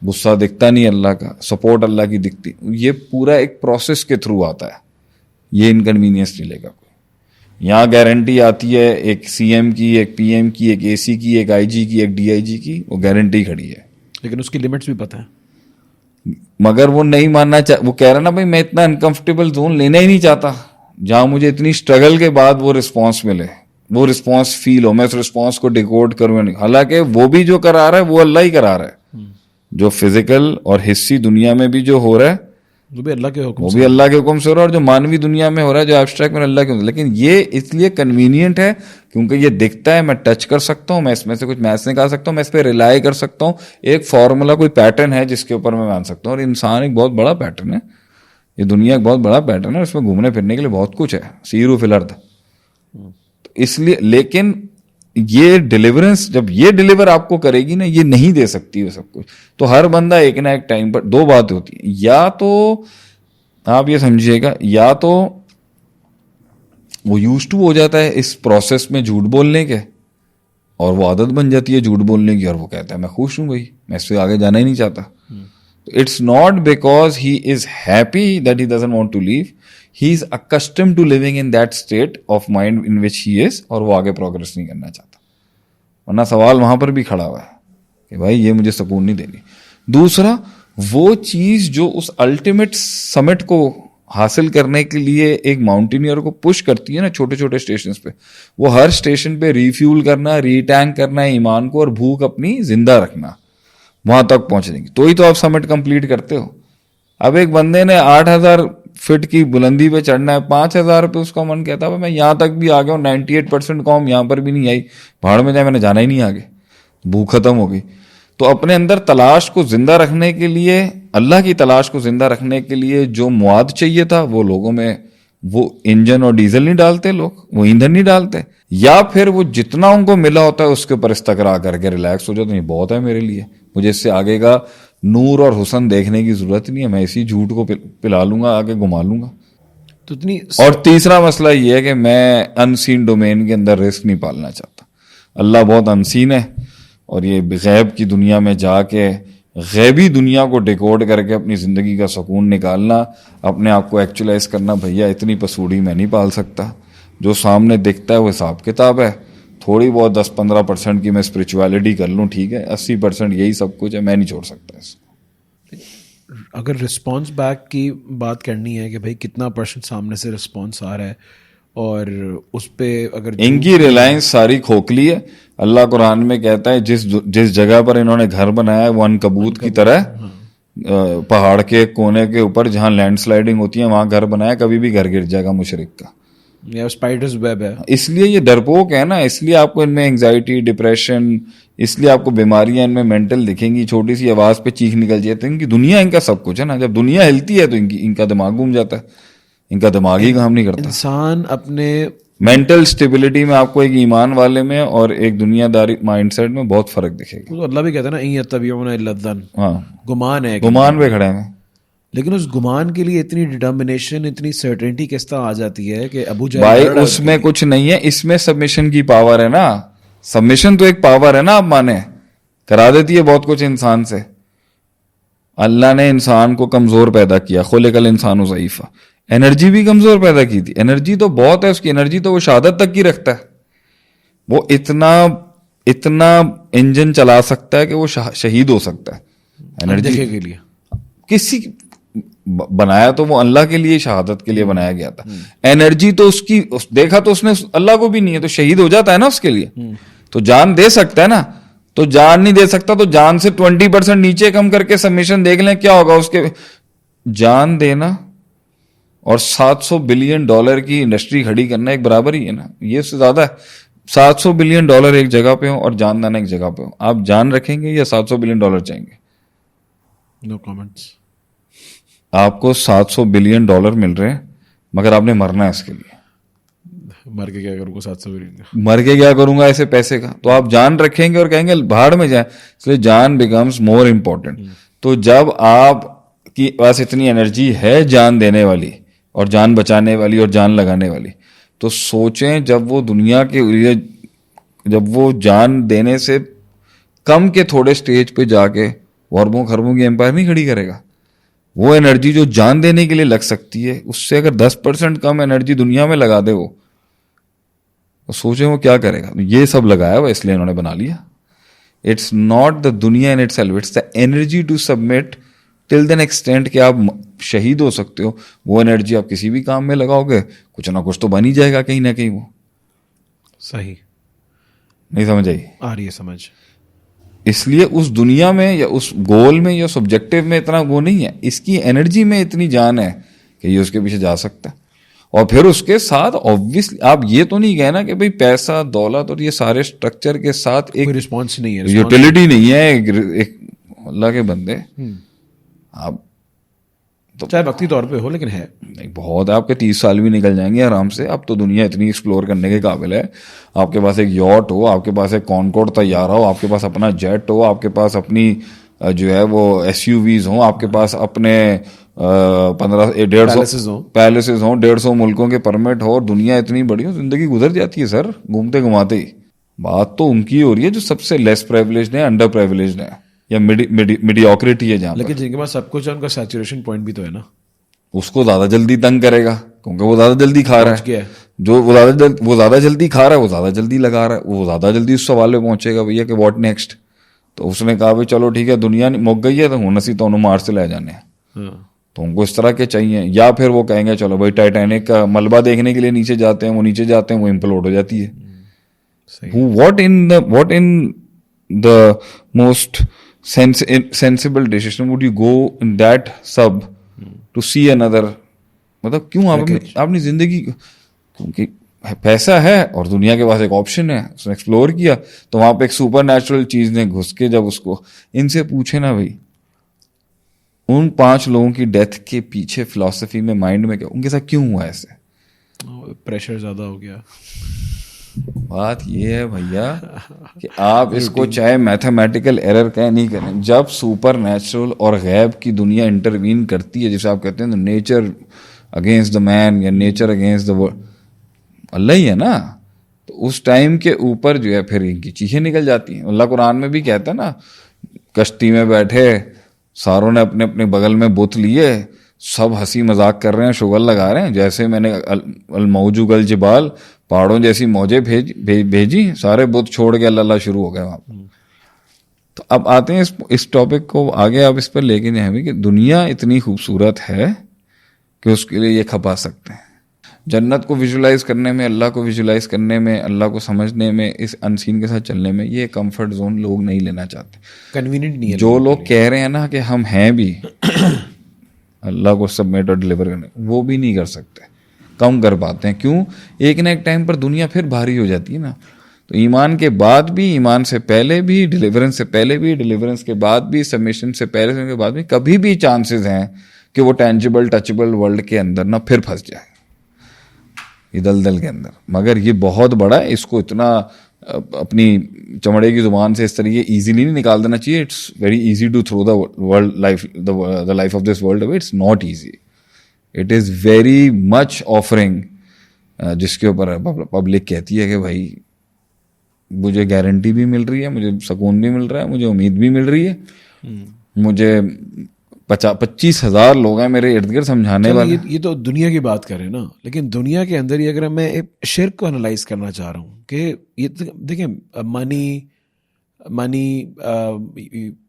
غصہ دکھتا نہیں اللہ کا, سپورٹ اللہ کی دکھتی. یہ پورا ایک پروسیس کے تھرو آتا ہے, یہ انکنوینئنس نہیں لے گا کوئی. یہاں گارنٹی آتی ہے ایک سی ایم کی, ایک پی ایم کی, ایک اے سی کی, ایک آئی جی کی, ایک ڈی آئی جی کی, وہ گارنٹی کھڑی ہے,
لیکن اس کی لمٹس بھی پتہ ہے.
مگر وہ نہیں ماننا وہ کہہ رہا نا بھائی میں اتنا انکمفرٹیبل زون لینا ہی نہیں چاہتا جہاں مجھے اتنی اسٹرگل کے بعد وہ رسپانس ملے, وہ رسپانس فیل ہو, میں اس رسپانس کو ڈیکوڈ کروں نہیں. حالانکہ وہ بھی جو کرا رہا ہے وہ اللہ ہی کرا رہا ہے. جو فزیکل اور حصی دنیا میں بھی جو ہو رہا ہے
وہ بھی اللہ کے حکم,
وہ بھی اللہ کے حکم سے ہو رہا ہے, اور جو مانوی دنیا میں ہو رہا ہے, جو ایبسٹریکٹ میں اللہ کے حکم سے. لیکن یہ اس لیے کنوینئنٹ ہے کیونکہ یہ دکھتا ہے, میں ٹچ کر سکتا ہوں, میں اس میں سے کچھ میتھس نکال سکتا ہوں, میں اس پہ ریلائی کر سکتا ہوں. ایک فارمولا, کوئی پیٹرن ہے جس کے اوپر میں مان سکتا ہوں. اور انسان ایک بہت بڑا پیٹرن ہے, یہ دنیا ایک بہت بڑا پیٹرن ہے, اس میں گھومنے پھرنے کے لیے بہت کچھ ہے. سیرو فی الارض, اس لیے لیکن یہ ڈیلیورنس جب یہ ڈیلیور آپ کو کرے گی نا, یہ نہیں دے سکتی وہ سب کچھ. تو ہر بندہ ایک نہ ایک ٹائم پر دو بات ہوتی ہے, یا تو آپ یہ سمجھیے گا, یا تو وہ یوز ٹو ہو جاتا ہے اس پروسیس میں جھوٹ بولنے کے, اور وہ عادت بن جاتی ہے جھوٹ بولنے کی, اور وہ کہتا ہے میں خوش ہوں بھائی, میں اس سے آگے جانا ہی نہیں چاہتا. It's not because he is happy that he doesn't want to leave, he is accustomed to living in that state of mind in which he is, اور وہ آگے پروگرس نہیں کرنا چاہتا. ورنہ سوال وہاں پر بھی کھڑا ہوا ہے کہ بھائی یہ مجھے سکون نہیں دینی. دوسرا, وہ چیز جو اس الٹیمیٹ سمٹ کو حاصل کرنے کے لیے ایک ماؤنٹینئر کو پش کرتی ہے نا چھوٹے چھوٹے اسٹیشنز پہ, وہ ہر اسٹیشن پہ ریفیول کرنا, ری ٹینک کرنا ہے ایمان کو, اور بھوک اپنی زندہ رکھنا, وہاں تک پہنچنے کی, تو ہی تو آپ سمٹ کمپلیٹ کرتے ہو. اب ایک بندے نے 8000 فٹ کی بلندی پہ چڑھنا ہے, 5000 پہ اس کا من کہتا ہے میں یہاں تک بھی آ گیا ہوں, 98% قوم یہاں پر بھی نہیں آئی, پہاڑ میں جائے میں نے جانا ہی نہیں آگے, بھوک ختم ہو گئی. تو اپنے اندر تلاش کو زندہ رکھنے کے لیے, اللہ کی تلاش کو زندہ رکھنے کے لیے جو مواد چاہیے تھا وہ لوگوں میں, وہ انجن اور ڈیزل نہیں ڈالتے لوگ, وہ ایندھن نہیں ڈالتے, یا پھر وہ جتنا ان کو ملا ہوتا ہے اس کے اوپر استقرا کر کے ریلیکس ہو جاتے ہیں, بہت ہے میرے لیے, مجھے اس سے آگے کا نور اور حسن دیکھنے کی ضرورت نہیں ہے, میں اسی جھوٹ کو پلا لوں گا, آگے گھما لوں گا.
تو اتنی
اور تیسرا مسئلہ یہ ہے کہ میں ان سین ڈومین کے اندر رسک نہیں پالنا چاہتا. اللہ بہت ان سین ہے, اور یہ غیب کی دنیا میں جا کے غیبی دنیا کو ڈیکوڈ کر کے اپنی زندگی کا سکون نکالنا, اپنے آپ کو ایکچولائز کرنا, بھیا اتنی پسوڑی میں نہیں پال سکتا. جو سامنے دکھتا ہے وہ حساب کتاب ہے, تھوڑی بہت 10-15% کی میں اسپرچویلٹی کر لوں ٹھیک ہے, 80% یہی سب کچھ ہے, میں نہیں چھوڑ سکتا اس کو.
اگر رسپانس بیک کی بات کرنی ہے کہ بھائی کتنا پرسنٹ سامنے سے رسپانس آ رہا ہے, اور اس پہ اگر
ان کی ریلائنس ساری کھوکھلی ہے. اللہ قرآن میں کہتا ہے جس جگہ پر انہوں نے گھر بنایا ہے وہ عنکبوت کی طرح پہاڑ کے کونے کے اوپر جہاں لینڈ سلائڈنگ ہوتی ہے وہاں گھر بنایا, کبھی بھی گھر گر جائے گا مشرک کا.
یا اسپائڈرز ویب ہے,
اس لیے یہ ڈرپوک ہے نا, اس لیے آپ کو ان میں انگزائٹی, ڈپریشن, اس لیے آپ کو بیماریاں ان میں مینٹل دکھیں گی, چھوٹی سی آواز پہ چیخ نکل جاتی ہے. ان کی دنیا ان کا سب کچھ ہے نا, جب دنیا ہلتی ہے تو ان کا دماغ گھوم جاتا ہے, ان کا دماغ ہی کام نہیں کرتا.
انسان اپنے
مینٹل اسٹیبلٹی میں آپ کو ایک ایمان والے میں اور ایک دنیا داری مائنڈ سیٹ میں بہت فرق دکھے گا.
اللہ بھی کہتا ہے نا ان یتبعون الا الظن,
ہاں
گمان ہے,
گمان پہ کھڑے ہیں.
لیکن اس گمان کے لیے اتنی ڈٹرمنیشن, اتنی سرٹنٹی کس طرح آ جاتی ہے کہ ابو جہل
بھائی اس میں کچھ نہیں ہے, اس میں سبمیشن کی پاور ہے نا. سبمیشن تو ایک پاور ہے نا, آپ مانے کرا دیتی ہے بہت کچھ انسان سے. اللہ نے انسان کو کمزور پیدا کیا, خلق الانسان ضعیفا, انرجی بھی کمزور پیدا کی تھی. انرجی تو بہت ہے اس کی, انرجی تو وہ شہادت تک کی رکھتا ہے. وہ اتنا انجن چلا سکتا ہے کہ وہ شہید ہو سکتا ہے. انرجی
کے لیے
کسی بنایا تو وہ اللہ کے لیے, شہادت کے لیے بنایا گیا تھا. انرجی تو اس کی دیکھا تو اس نے اللہ کو بھی نہیں ہے, تو شہید ہو جاتا ہے نا اس کے لیے. تو جان دے سکتا ہے نا, تو جان نہیں دے سکتا تو جان سے 20% نیچے کم کر کے سبمیشن دیکھ لیں کیا ہوگا اس کے. جان دینا اور $700 بلین کی انڈسٹری کھڑی کرنا ایک برابر ہی ہے نا, یہ اس سے زیادہ ہے. $700 بلین ایک جگہ پہ ہو اور جان دینا ایک جگہ پہ ہو, آپ جان رکھیں گے یا $700 بلین چاہیں گے؟
نو کامنٹس.
آپ کو $700 بلین مل رہے ہیں مگر آپ نے مرنا ہے اس کے لیے.
مر کے کیا کروں گا 700 بلین کا,
مر کے کیا کروں گا ایسے پیسے کا؟ تو آپ جان رکھیں گے اور کہیں گے بھاڑ میں جائیں, اس لیے جان بیکمز مور امپورٹنٹ. تو جب آپ کی پاس اتنی انرجی ہے جان دینے والی اور جان بچانے والی اور جان لگانے والی, تو سوچیں جب وہ دنیا کے لیے, جب وہ جان دینے سے کم کے تھوڑے سٹیج پہ جا کے اربوں خربوں کی امپائر نہیں کھڑی کرے گا. وہ انرجی جو جان دینے کے لیے لگ سکتی ہے, اس سے اگر 10% کم انرجی دنیا میں لگا دے وہ, سوچیں وہ کیا کرے گا. یہ سب لگایا ہوا اس لیے انہوں نے بنا لیا. اٹس ناٹ دا دنیا in itself, it's the energy to submit till then extent کہ آپ شہید ہو سکتے ہو. وہ انرجی آپ کسی بھی کام میں لگاؤ گے کچھ نہ کچھ تو بن ہی جائے گا کہیں نہ کہیں. وہ
صحیح
نہیں سمجھ آئی؟
آ رہی ہے سمجھ.
اس لیے اس دنیا میں یا اس گول میں یا سبجیکٹو میں اتنا وہ نہیں ہے, اس کی انرجی میں اتنی جان ہے کہ یہ اس کے پیچھے جا سکتا ہے. اور پھر اس کے ساتھ obviously آپ یہ تو نہیں کہنا کہ بھئی پیسہ دولت اور یہ سارے سٹرکچر کے ساتھ ایک
رسپانس نہیں ہے,
یوٹیلیٹی نہیں ہے. ایک اللہ کے بندے, آپ
چاہے وقتی طور پہ ہو لیکن ہے.
نہیں بہت ہے, آپ کے 30 سال بھی نکل جائیں گے آرام سے. اب تو دنیا اتنی ایکسپلور کرنے کے قابل ہے. آپ کے پاس ایک یاٹ ہو, آپ کے پاس ایک کانکورڈ طیارہ ہو, آپ کے پاس اپنا جیٹ ہو, آپ کے پاس اپنی جو ہے وہ SUVs ہوں, آپ کے پاس اپنے 150 پیلسز ہوں, 150 ملکوں کے پرمٹ ہو, اور دنیا اتنی بڑی ہو, زندگی گزر جاتی ہے سر گھومتے گھماتے ہی. بات تو ان کی ہو رہی ہے جو سب سے لیس پریولیجڈ ہے, انڈر پریولیجڈ ہے, یا میڈیوکریٹی ہے جہاں پر.
لیکن جن کے پاس سب کچھ ہے ان کا سیچوریشن پوائنٹ بھی تو ہے نا,
اس کو زیادہ جلدی تنگ کرے گا کیونکہ وہ زیادہ جلدی کھا رہا ہے. جو وہ زیادہ جلدی کھا رہا ہے وہ زیادہ جلدی لگا رہا ہے, وہ زیادہ جلدی اس سوال پہ پہنچے گا بھیا کہ واٹ نیکسٹ. تو اس نے کہا بھائی چلو ٹھیک ہے دنیا مک گئی ہے تو ہوں اسی تو مار سے لے جانے ہیں, تو ان کو اس طرح کے چاہیے. یا پھر وہ کہیں گے چلو بھائی ٹائٹینک کا ملبہ دیکھنے کے لیے نیچے جاتے ہیں, وہ نیچے جاتے ہیں, وہ امپلوڈ ہو جاتی ہے. What in the most sensible decision would you go in that sub to see another, مطلب کیوں آپ اپنی زندگی, کیونکہ پیسہ ہے اور دنیا کے پاس ایک آپشن ہے, اس نے ایکسپلور کیا تو وہاں پہ ایک سپر نیچرل چیز نے گھس کے جب اس کو ان سے پوچھے نا بھائی ان 5 لوگوں کی ڈیتھ کے پیچھے فلسفی میں مائنڈ میں کیا ان کے ساتھ کیوں ہوا ایسے,
پریشر زیادہ ہو گیا.
بات یہ ہے بھیا کہ آپ اس کو چاہے میتھمیٹیکل ایرر کہیں نہیں کریں, جب سپر نیچرل اور غیب کی دنیا انٹروین کرتی ہے, جسے آپ کہتے ہیں نیچر اگینسٹ دا مین یا نیچر اگینسٹ دا ورلڈ, اللہ ہی ہے نا, تو اس ٹائم کے اوپر جو ہے پھر ان کی چیخیں نکل جاتی ہیں. اللہ قرآن میں بھی کہتا ہے نا, کشتی میں بیٹھے ساروں نے اپنے اپنے بغل میں بت لیے, سب ہنسی مذاق کر رہے ہیں, شغل لگا رہے ہیں, جیسے میں نے الموج الجبال پہاڑوں جیسی موجیں بھیجی, سارے بت چھوڑ کے اللہ اللہ شروع ہو گئے وہاں پر. تو اب آتے ہیں اس ٹاپک کو آگے آپ اس پر لے کے جائیں کہ دنیا اتنی خوبصورت ہے کہ اس کے لیے یہ کھپا سکتے ہیں. جنت کو ویژولائز کرنے میں, اللہ کو ویژولائز کرنے میں, اللہ کو سمجھنے میں, اس انسین کے ساتھ چلنے میں, یہ کمفرٹ زون لوگ نہیں لینا چاہتے,
کنوینئنٹ نہیں ہے.
جو لوگ کہہ رہے ہیں نا کہ ہم ہیں بھی اللہ کو سبمٹ اور ڈلیور کرنے, وہ بھی نہیں کر سکتے, کم کر پاتے ہیں. کیوں؟ ایک نہ ایک ٹائم پر دنیا پھر بھاری ہو جاتی ہے نا. تو ایمان کے بعد بھی, ایمان سے پہلے بھی, ڈلیورنس سے پہلے بھی, ڈلیورنس کے بعد بھی, سبمیشن سے پہلے کے بعد بھی, کبھی بھی چانسز ہیں کہ وہ ٹینجیبل ٹچبل ورلڈ کے اندر نہ پھر پھنس جائے یہ دلدل کے اندر. مگر یہ بہت بڑا ہے, اس کو اتنا اپنی چمڑے کی زبان سے اس طریقے ایزیلی نہیں نکال دینا چاہیے. It's very easy to throw the world life, the life of this world away. It's not easy, it is very much offering, جس کے اوپر پبلک کہتی ہے کہ بھائی مجھے گارنٹی بھی مل رہی ہے, مجھے سکون بھی مل رہا ہے, مجھے امید بھی مل رہی ہے, مجھے 25,000 لوگ ہیں میرے ارد گرد سمجھانے والے.
یہ تو دنیا کی بات کریں نا, لیکن دنیا کے اندر ہی اگر میں شرک کو انالائز کرنا چاہ رہا ہوں کہ یہ دیکھیں money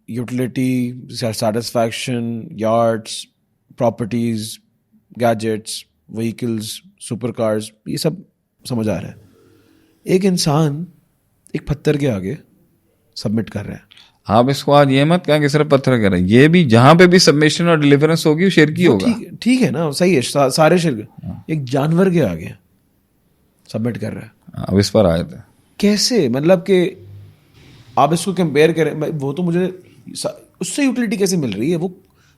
utility, satisfaction, yards, properties, gadgets, vehicles, super cars, یہ سب سمجھ آ رہا ہے. ایک انسان ایک پتھر کے آگے سبمٹ کر رہا ہے.
آپ اس کو آج یہ مت کہیں کہ صرف پتھر کریں, یہ بھی جہاں پہ بھی سبمیشن اور ڈیلیورنس ہوگی وہ شرکی ہوگا.
ٹھیک ہے نا, صحیح ہے, سارے شرک. ایک جانور کے آگے سبمٹ کر رہا ہے.
اب اس پر آئے تھے
کیسے, مطلب کہ آپ اس کو کمپیئر کریں, وہ تو مجھے اس سے یوٹیلیٹی کیسے مل رہی ہے,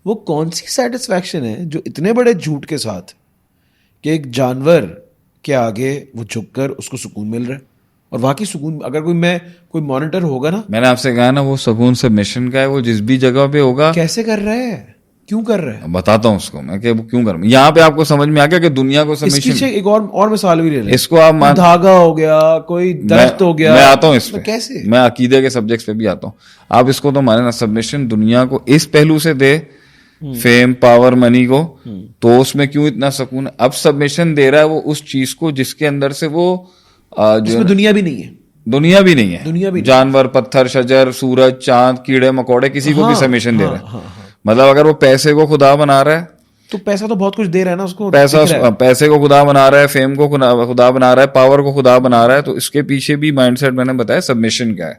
وہ کون سی سیٹسفیکشن ہے جو اتنے بڑے جھوٹ کے ساتھ کہ ایک جانور کے آگے وہ جھک کر اس کو سکون مل رہا ہے. اور واقعی سکون, اگر کوئی مانیٹر ہوگا نا,
میں نے آپ سے کہا نا وہ سکون سبمیشن کا ہے, وہ جس بھی جگہ پہ ہوگا.
کیسے کر رہا ہے, کیوں کر رہا ہے,
بتاتا ہوں اس کو میں کہ وہ کیوں کر رہا ہے. یہاں پہ آپ کو سمجھ میں آ گیا کہ دنیا کو سبمیشن.
ایک اور مثال بھی لے لیں,
اس کو آپ
دھاگا ہو گیا, کوئی درخت ہو گیا.
میں آتا ہوں اس پہ,
کیسے,
میں عقیدے کے سبجیکٹس پہ بھی آتا ہوں. آپ اس کو تو مانے نا سبمیشن دنیا کو اس پہلو سے دے, فیم, پاور, منی کو, تو اس میں کیوں اتنا سکون ہے. اب سبمیشن دے رہا ہے وہ اس چیز کو جس کے اندر سے وہ جو
دنیا بھی نہیں ہے,
دنیا بھی نہیں ہے, جانور, پتھر, شجر, سورج, چاند, کیڑے مکوڑے, کسی کو بھی سبمیشن دے رہا ہے. مطلب اگر وہ پیسے کو خدا بنا رہا ہے
تو پیسہ تو بہت کچھ دے رہا ہے نا اس کو,
پیسے کو خدا بنا رہا ہے, فیم کو خدا بنا رہا ہے, پاور کو خدا بنا رہا ہے, تو اس کے پیچھے بھی مائنڈ سیٹ میں نے بتایا سبمیشن کا ہے.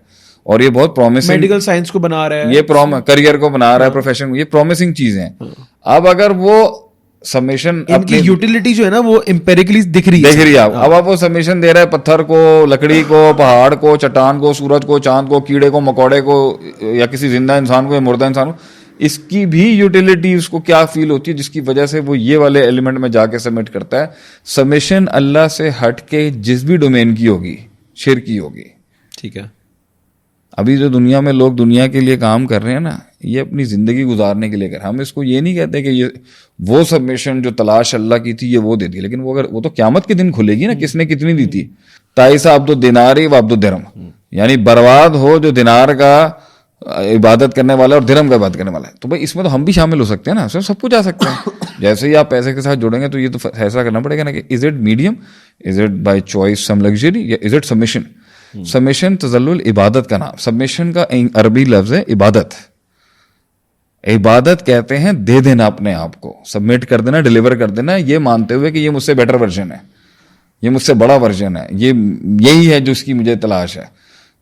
اور یہ بہت پرومسنگ,
میڈیکل سائنس کو بنا رہا ہے,
یہ کریئر کو بنا رہا ہے, پروفیشن کو, یہ پرومسنگ چیزیں ہیں. اب اگر وہ سبمیشن
ان کی یوٹیلیٹی جو ہے نا وہ امپیریکلی دکھ رہی ہے.
اب آپ وہ سبمیشن دے رہا ہے پتھر کو, لکڑی کو, پہاڑ کو, چٹان کو, سورج کو, چاند کو, کیڑے کو, مکوڑے کو, یا کسی زندہ انسان کو یا مردہ انسان کو. اس کی بھی یوٹیلیٹی اس کو کیا فیل ہوتی ہے جس کی وجہ سے وہ یہ والے ایلیمنٹ میں جا کے سبمٹ کرتا ہے. سبمیشن اللہ سے ہٹ کے جس بھی ڈومین کی ہوگی شرک کی ہوگی.
ٹھیک ہے.
ابھی جو دنیا میں لوگ دنیا کے لیے کام کر رہے ہیں نا, یہ اپنی زندگی گزارنے کے لیے کر رہے ہیں. ہم اس کو یہ نہیں کہتے کہ یہ وہ سبمیشن جو تلاش اللہ کی تھی یہ وہ دے دی, لیکن وہ اگر وہ تو قیامت کے دن کھلے گی نا, کس نے کتنی دی تھی. تائسا عبد الدیناری و عبد الدرہم, یعنی برباد ہو جو دینار کا عبادت کرنے والا اور درہم کا عبادت کرنے والا ہے. تو بھائی اس میں تو ہم بھی شامل ہو سکتے ہیں نا, سب کچھ آ سکتے ہیں. جیسے ہی آپ پیسے کے ساتھ جڑیں گے تو یہ تو فیصلہ کرنا پڑے گا نا کہ is it medium, is it by choice some luxury, یا از اٹ سبمیشن. سبمیشن تذلل عبادت کا نام. سبمیشن کا عربی لفظ ہے عبادت. عبادت کہتے ہیں دے دینا اپنے آپ کو, سبمٹ کر دینا, ڈیلیور کر دینا, یہ مانتے ہوئے کہ یہ مجھ سے بیٹر ورژن ہے, یہ مجھ سے بڑا ورژن ہے, یہی ہے جو اس کی مجھے تلاش ہے.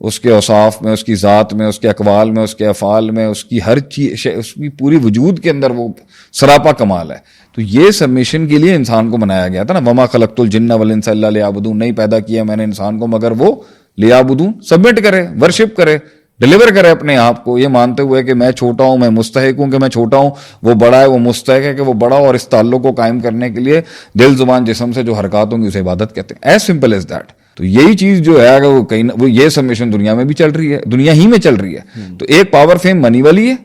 اس کے اوصاف میں, اس کی ذات میں, اس کے اقوال میں, اس کے افعال میں, اس کی ہر چیز, اس کی پوری وجود کے اندر وہ سراپا کمال ہے. تو یہ سبمیشن کے لیے انسان کو بنایا گیا تھا نا. وما خلقت الجن والانس الا لیعبدون, نہیں پیدا کیا میں نے انسان کو مگر وہ لیعبدون, سبمٹ کرے, ورشپ کرے, ڈیلیور کرے اپنے آپ کو, یہ مانتے ہوئے کہ میں چھوٹا ہوں, میں مستحق ہوں کہ میں چھوٹا ہوں, وہ بڑا ہے, وہ مستحق ہے کہ وہ بڑا ہو, اور اس تعلق کو قائم کرنے کے لیے دل زبان جسم سے جو حرکات ہوں گی اسے عبادت کہتے ہیں. As simple as that. تو یہی چیز جو ہے اگر وہ کہیں وہ یہ سبمیشن دنیا میں بھی چل رہی ہے, دنیا ہی میں چل رہی ہے. تو ایک پاور فیم منی والی ہے,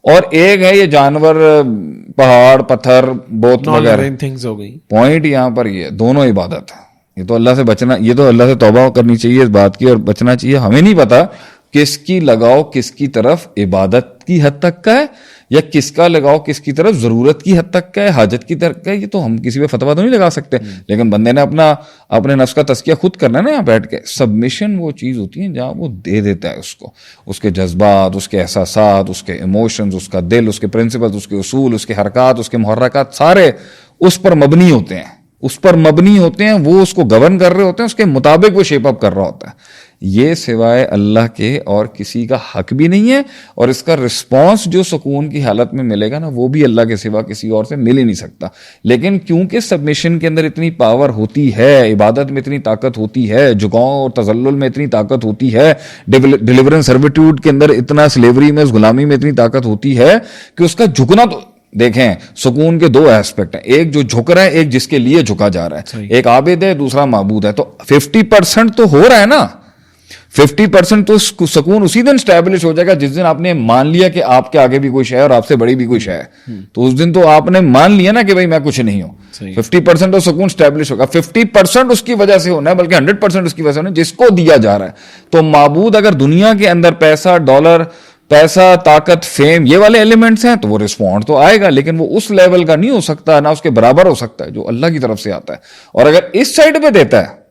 اور ایک ہے یہ جانور, پہاڑ, پتھر, بوت وغیرہ. پوائنٹ یہاں پر یہ دونوں عبادت ہے. یہ تو اللہ سے بچنا, یہ تو اللہ سے توبہ کرنی چاہیے اس بات کی اور بچنا چاہیے. ہمیں نہیں پتا کس کی لگاؤ کس کی طرف عبادت کی حد تک کا ہے, یا کس کا لگاؤ کس کی طرف ضرورت کی حد تک کا ہے, حاجت کی طرف کا ہے. یہ تو ہم کسی پہ فتویٰ تو نہیں لگا سکتے, لیکن بندے نے اپنے نفس کا تزکیہ خود کرنا ہے نا یہاں بیٹھ کے. سبمیشن وہ چیز ہوتی ہے جہاں وہ دے دیتا ہے اس کو, اس کے جذبات, اس کے احساسات, اس کے ایموشنز, اس کا دل, اس کے پرنسپلز, اس کے اصول, اس کے حرکات, اس کے محرکات, سارے اس پر مبنی ہوتے ہیں. اس پر مبنی ہوتے ہیں, وہ اس کو گورن کر رہے ہوتے ہیں, اس کے مطابق وہ شیپ اپ کر رہا ہوتا ہے. یہ سوائے اللہ کے اور کسی کا حق بھی نہیں ہے, اور اس کا رسپانس جو سکون کی حالت میں ملے گا نا وہ بھی اللہ کے سوا کسی اور سے مل ہی نہیں سکتا. لیکن کیونکہ سبمیشن کے اندر اتنی پاور ہوتی ہے, عبادت میں اتنی طاقت ہوتی ہے, جھکاؤ اور تذلل میں اتنی طاقت ہوتی ہے, ڈیلیورنس سرویٹیوڈ کے اندر اتنا, سلیوری میں, اس غلامی میں اتنی طاقت ہوتی ہے کہ اس کا جھکنا تو دیکھیں. سکون کے دو ایسپیکٹ ہیں, ایک جو جھک رہا ہے, ایک جس کے لیے جھکا جا رہا ہے. ایک عابد ہے, دوسرا معبود ہے. تو 50% تو ہو رہا ہے نا, 50% تو سکون اسی دن اسٹیبلش ہو جائے گا جس دن آپ نے مان لیا کہ آپ کے آگے بھی کوئی شے ہے اور آپ سے بڑی بھی کوئی شے ہے. تو اس دن تو آپ نے مان لیا نا کہ بھائی میں کچھ نہیں ہوں. 50% تو سکون اسٹیبلش ہوگا. 50% اس کی وجہ سے ہونا ہے, بلکہ 100% اس کی وجہ سے ہونا ہے جس کو دیا جا رہا ہے. تو معبود اگر دنیا کے اندر پیسہ, ڈالر, پیسہ, طاقت, فیم, یہ والے ایلیمنٹس ہیں تو وہ رسپونڈ تو آئے گا, لیکن وہ اس لیول کا نہیں ہو سکتا, نہ اس کے برابر ہو سکتا ہے جو اللہ کی طرف سے آتا ہے. اور اگر اس سائڈ پہ دیتا ہے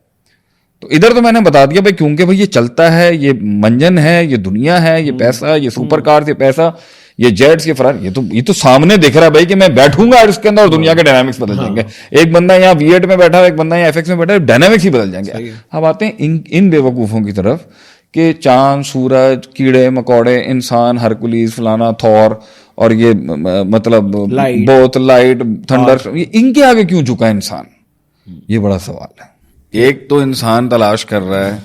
تو ادھر تو میں نے بتا دیا بھائی, کیونکہ بھائی یہ چلتا ہے, یہ منجن ہے, یہ دنیا ہے, یہ پیسہ, یہ سپر کار, یہ پیسہ, یہ جیٹس, یہ فرار, یہ تو سامنے دکھ رہا ہے بھائی کہ میں بیٹھوں گا اور اس کے اندر اور دنیا کے ڈائنامکس بدل جائیں گے. ایک بندہ یہاں V8 میں بیٹھا ہے, ایک بندہ یہاں FX میں بیٹھا ہے, ڈائنامکس ہی بدل جائیں گے. اب آتے ہیں ان بے وقوفوں کی طرف کہ چاند, سورج, کیڑے مکوڑے, انسان, ہرکولیز, فلانا, تھور, اور یہ مطلب بوت, لائٹ, تھنڈر, ان کے آگے کیوں جھکا انسان؟ یہ بڑا سوال ہے. ایک تو انسان تلاش کر رہا ہے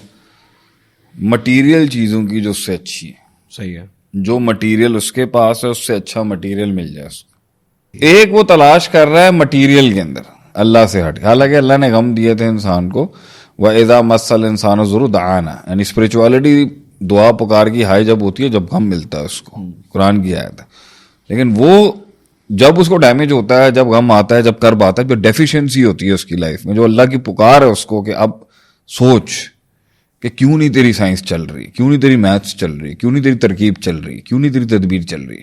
مٹیریل چیزوں کی جو اس سے اچھی ہے.
صحیح ہے.
جو مٹیریل اس کے پاس ہے اس سے اچھا مٹیریل مل جائے اس کو. ایک وہ تلاش کر رہا ہے مٹیریل کے اندر اللہ سے ہٹ. حالانکہ اللہ نے غم دیے تھے انسان کو, وَإِذَا مَسَّ الْإِنسَانَ الضُّرُّ دَعَانَا, یعنی اسپرچوالٹی دعا پکار کی ہائی جب ہوتی ہے جب غم ملتا ہے اس کو, قرآن کی آیت ہے. لیکن وہ جب اس کو ڈیمیج ہوتا ہے, جب غم آتا ہے, جب کرب آتا ہے, جو ڈیفیشنسی ہوتی ہے اس کی لائف میں, جو اللہ کی پکار ہے اس کو کہ اب سوچ کہ کیوں نہیں تیری سائنس چل رہی, کیوں نہیں تیری میتھس چل رہی, کیوں نہیں تیری ترکیب چل رہی, کیوں نہیں تیری تدبیر چل رہی.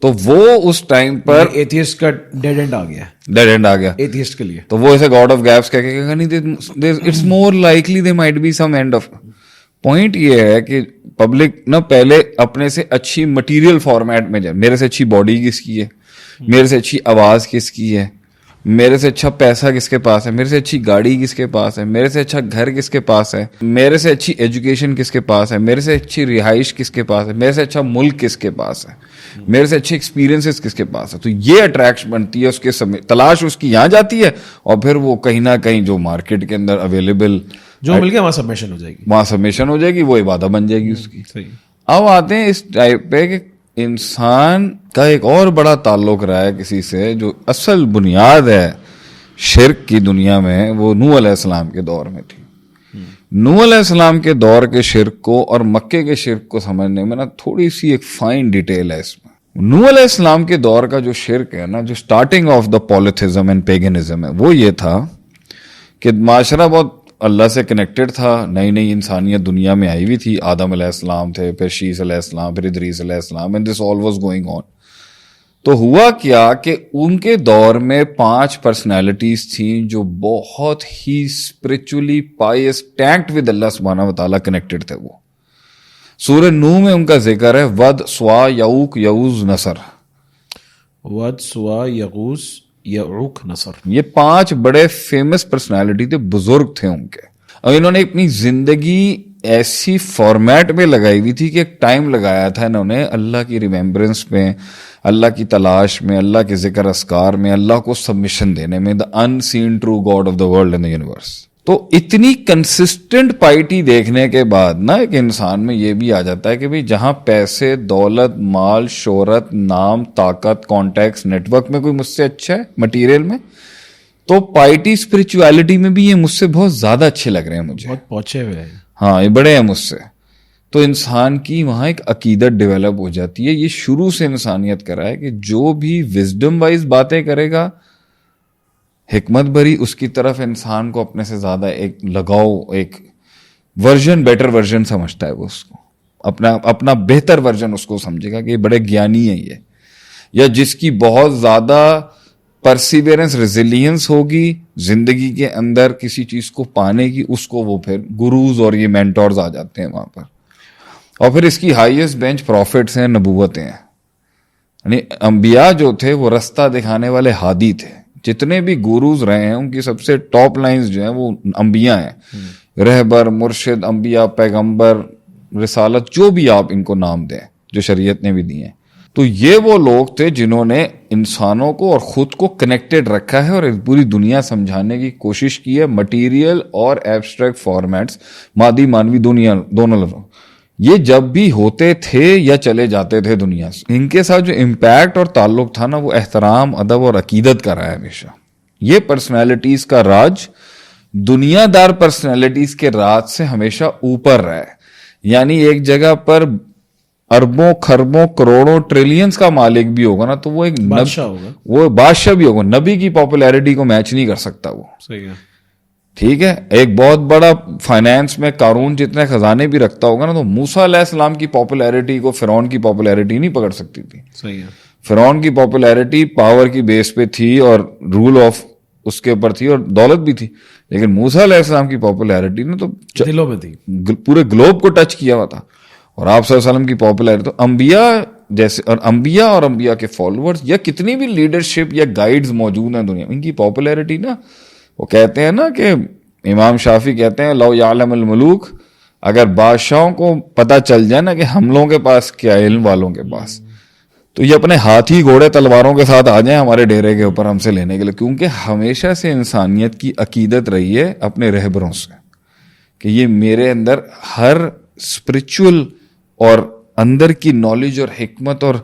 تو وہ اس ٹائم پر
ایتھیسٹ کا ڈیڈ اینڈ آ گیا ایتھیسٹ کے لیے. تو
وہ ایسے گاڈ آف گیپس کہہ کے نہیں, it's more likely they might be some end of. Point یہ ہے کہ پبلک نا پہلے اپنے سے اچھی مٹیریل فارمیٹ میں جائے. میرے سے اچھی باڈی کس کی ہے, میرے سے اچھی آواز کس کی ہے, میرے سے اچھا پیسہ کس کے پاس ہے, میرے سے اچھی گاڑی کس کے پاس ہے, میرے سے اچھا گھر کس کے پاس ہے, میرے سے اچھی ایجوکیشن کس کے پاس ہے, میرے سے اچھی رہائش کس کے پاس ہے, میرے سے اچھا ملک کس کے پاس ہے, میرے سے اچھے ایکسپیرینسز کس کے پاس ہے. تو یہ اٹریکشن بنتی ہے اس کے تلاش اس کی یہاں جاتی ہے, اور پھر وہ کہیں نہ کہیں جو مارکیٹ کے اندر اویلیبل
جو مل گیا وہاں سبمیشن ہو جائے گی,
وہاں سبمیشن ہو جائے گی, وہ عبادت بن جائے گی اس کی. اب آتے ہیں اس ٹائپ پہ کہ انسان کا ایک اور بڑا تعلق رہا ہے کسی سے، جو اصل بنیاد ہے شرک کی دنیا میں، وہ نوح علیہ السلام کے دور میں تھی. نوح علیہ السلام کے دور کے شرک کو اور مکے کے شرک کو سمجھنے میں نا تھوڑی سی ایک فائن ڈیٹیل ہے اس میں. نوح علیہ السلام کے دور کا جو شرک ہے نا، جو سٹارٹنگ آف دا پولیتھزم اینڈ پیگنزم ہے، وہ یہ تھا کہ معاشرہ بہت اللہ سے کنیکٹڈ تھا. نئی نئی انسانیت دنیا میں آئی ہوئی تھی. آدم علیہ السلام تھے، پھر شیس علیہ السلام، پھر ادریس علیہ السلام، and this all was going on. تو ہوا کیا کہ ان کے دور میں 5 پرسنالٹیز تھیں جو بہت ہی اسپرچولی پائس، ٹینکڈ ود اللہ سبحانہ و تعالیٰ کنیکٹڈ تھے. وہ سورہ نوح میں ان کا ذکر ہے، ود، سوا، یعوق، یعوز، نصر.
ود، سوا، یغوث، یعوق، نصر،
یہ 5 بڑے فیمس پرسنالٹی تھے، بزرگ تھے ان کے. اور انہوں نے اپنی زندگی ایسی فارمیٹ میں لگائی ہوئی تھی کہ ایک ٹائم لگایا تھا انہوں نے اللہ کی ریمیمبرنس میں، اللہ کی تلاش میں، اللہ کے ذکر اذکار میں، اللہ کو سبمیشن دینے میں، the unseen true God of the world and the universe. تو اتنی کنسسٹنٹ پائٹی دیکھنے کے بعد نا ایک انسان میں یہ بھی آ جاتا ہے کہ بھئی جہاں پیسے، دولت، مال، شہرت، نام، طاقت، کانٹیکٹس، نیٹ ورک میں کوئی مجھ سے اچھا ہے مٹیریل میں، تو پائٹی اسپرچویلٹی میں بھی یہ مجھ سے بہت زیادہ اچھے لگ رہے ہیں مجھے،
بہت پہنچے ہوئے ہیں.
ہاں یہ بڑے ہیں مجھ سے. تو انسان کی وہاں ایک عقیدت ڈیولپ ہو جاتی ہے. یہ شروع سے انسانیت کرا ہے کہ جو بھی وزڈم وائز باتیں کرے گا، حکمت بھری، اس کی طرف انسان کو اپنے سے زیادہ ایک لگاؤ، ایک ورژن، بیٹر ورژن سمجھتا ہے وہ اس کو، اپنا بہتر ورژن اس کو سمجھے گا کہ یہ بڑے گیانی ہے یہ، یا جس کی بہت زیادہ پرسیویرنس، ریزیلینس ہوگی زندگی کے اندر کسی چیز کو پانے کی، اس کو وہ پھر گروز اور یہ مینٹورز آ جاتے ہیں وہاں پر. اور پھر اس کی ہائیسٹ بینچ پروفٹس ہیں، نبوتیں ہیں. یعنی انبیاء جو تھے وہ رستہ دکھانے والے ہادی تھے. جتنے بھی گوروز رہے ہیں ان کی سب سے ٹاپ لائنز جو ہیں وہ انبیاء ہیں. رہبر، مرشد، انبیاء، پیغمبر، رسالت، جو بھی آپ ان کو نام دیں، جو شریعت نے بھی دی ہیں. تو یہ وہ لوگ تھے جنہوں نے انسانوں کو اور خود کو کنیکٹڈ رکھا ہے اور پوری دنیا سمجھانے کی کوشش کی ہے. مٹیریل اور ایبسٹریکٹ فارمیٹس، مادی مانوی دنیا دونوں لفظ، یہ جب بھی ہوتے تھے یا چلے جاتے تھے دنیا سے، ان کے ساتھ جو امپیکٹ اور تعلق تھا نا، وہ احترام، ادب اور عقیدت کا رہا ہے ہمیشہ. یہ پرسنالٹیز کا راج دنیا دار پرسنالٹیز کے راج سے ہمیشہ اوپر رہا ہے. یعنی ایک جگہ پر اربوں، کھربوں، کروڑوں، ٹریلینز کا مالک بھی ہوگا نا، تو وہ ایک
بادشاہ ہوگا،
وہ بادشاہ بھی ہوگا. نبی کی پاپولیرٹی کو میچ نہیں کر سکتا وہ.
صحیح ہے.
ٹھیک ہے، ایک بہت بڑا فائنینس میں قارون جتنے خزانے بھی رکھتا ہوگا نا، تو موسیٰ علیہ السلام کی پاپولیرٹی کو فرعون کی پاپولیرٹی نہیں پکڑ سکتی تھی.
صحیح ہے.
فرعون کی پاپولیرٹی پاور کی بیس پہ تھی اور رول آف اس کے اوپر تھی اور دولت بھی تھی، لیکن موسیٰ علیہ السلام کی پاپولیرٹی نے تو
دلوں میں تھی،
پورے گلوب کو ٹچ کیا ہوا تھا. اور آپ صلی اللہ علیہ وسلم کی پاپولیرٹی تو انبیاء جیسے، اور انبیاء کے فالوورز یا کتنی بھی لیڈرشپ یا گائیڈز موجود ہیں دنیا میں، ان کی پاپولیرٹی نا، وہ کہتے ہیں نا کہ امام شافعی کہتے ہیں لو یعلم الملوک، اگر بادشاہوں کو پتہ چل جائے نا کہ ہم لوگوں کے پاس کیا، علم والوں کے پاس، تو یہ اپنے ہاتھی، گھوڑے، تلواروں کے ساتھ آ جائیں ہمارے ڈیرے کے اوپر ہم سے لینے کے لیے. کیونکہ ہمیشہ سے انسانیت کی عقیدت رہی ہے اپنے رہبروں سے کہ یہ میرے اندر ہر اسپرچول اور اندر کی نالج اور حکمت اور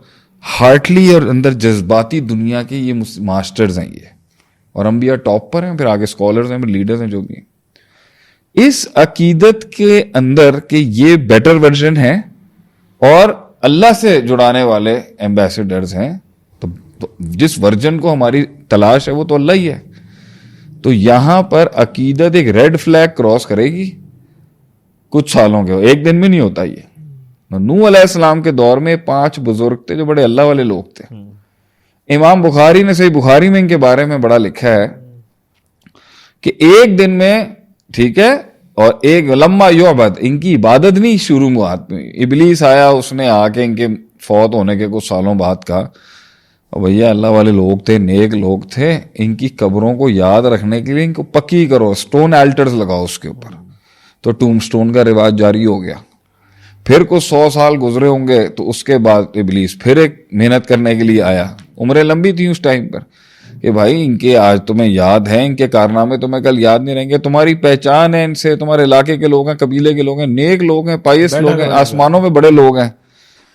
ہارٹلی اور اندر جذباتی دنیا کے یہ ماسٹرز ہیں یہ. اور انبیاء ٹاپ پر ہیں، پھر آگے اسکالرز ہیں، پھر لیڈرز ہیں جو بھی ہیں. اس عقیدت کے اندر کہ یہ بیٹر ورژن ہے اور اللہ سے جڑانے والے ایمبیسڈرز ہیں، تو جس ورژن کو ہماری تلاش ہے وہ تو اللہ ہی ہے. تو یہاں پر عقیدت ایک ریڈ فلیگ کراس کرے گی کچھ سالوں کے، ایک دن میں نہیں ہوتا. یہ نوح علیہ السلام کے دور میں 5 بزرگ تھے جو بڑے اللہ والے لوگ تھے. امام بخاری نے صحیح بخاری میں ان کے بارے میں بڑا لکھا ہے کہ ایک دن میں، ٹھیک ہے، اور ایک لمحہ یعبد، ان کی عبادت نہیں شروع میں. ابلیس آیا، اس نے آ کے ان کے فوت ہونے کے کچھ سالوں بعد کہا بھیا اللہ والے لوگ تھے، نیک لوگ تھے، ان کی قبروں کو یاد رکھنے کے لیے ان کو پکی کرو، سٹون الٹرز لگاؤ اس کے اوپر. تو ٹوم سٹون کا رواج جاری ہو گیا. پھر کچھ 100 سال گزرے ہوں گے تو اس کے بعد ابلیس پھر ایک محنت کرنے کے لیے آیا. عمریں لمبی تھیں اس ٹائم پر کہ بھائی ان کے آج تمہیں یاد ہیں، ان کے کارنامے تمہیں کل یاد نہیں رہیں گے، تمہاری پہچان ہے ان سے، تمہارے علاقے کے لوگ ہیں، قبیلے کے لوگ ہیں، نیک لوگ ہیں، پائس لوگ ہیں، آسمانوں میں بڑے لوگ ہیں.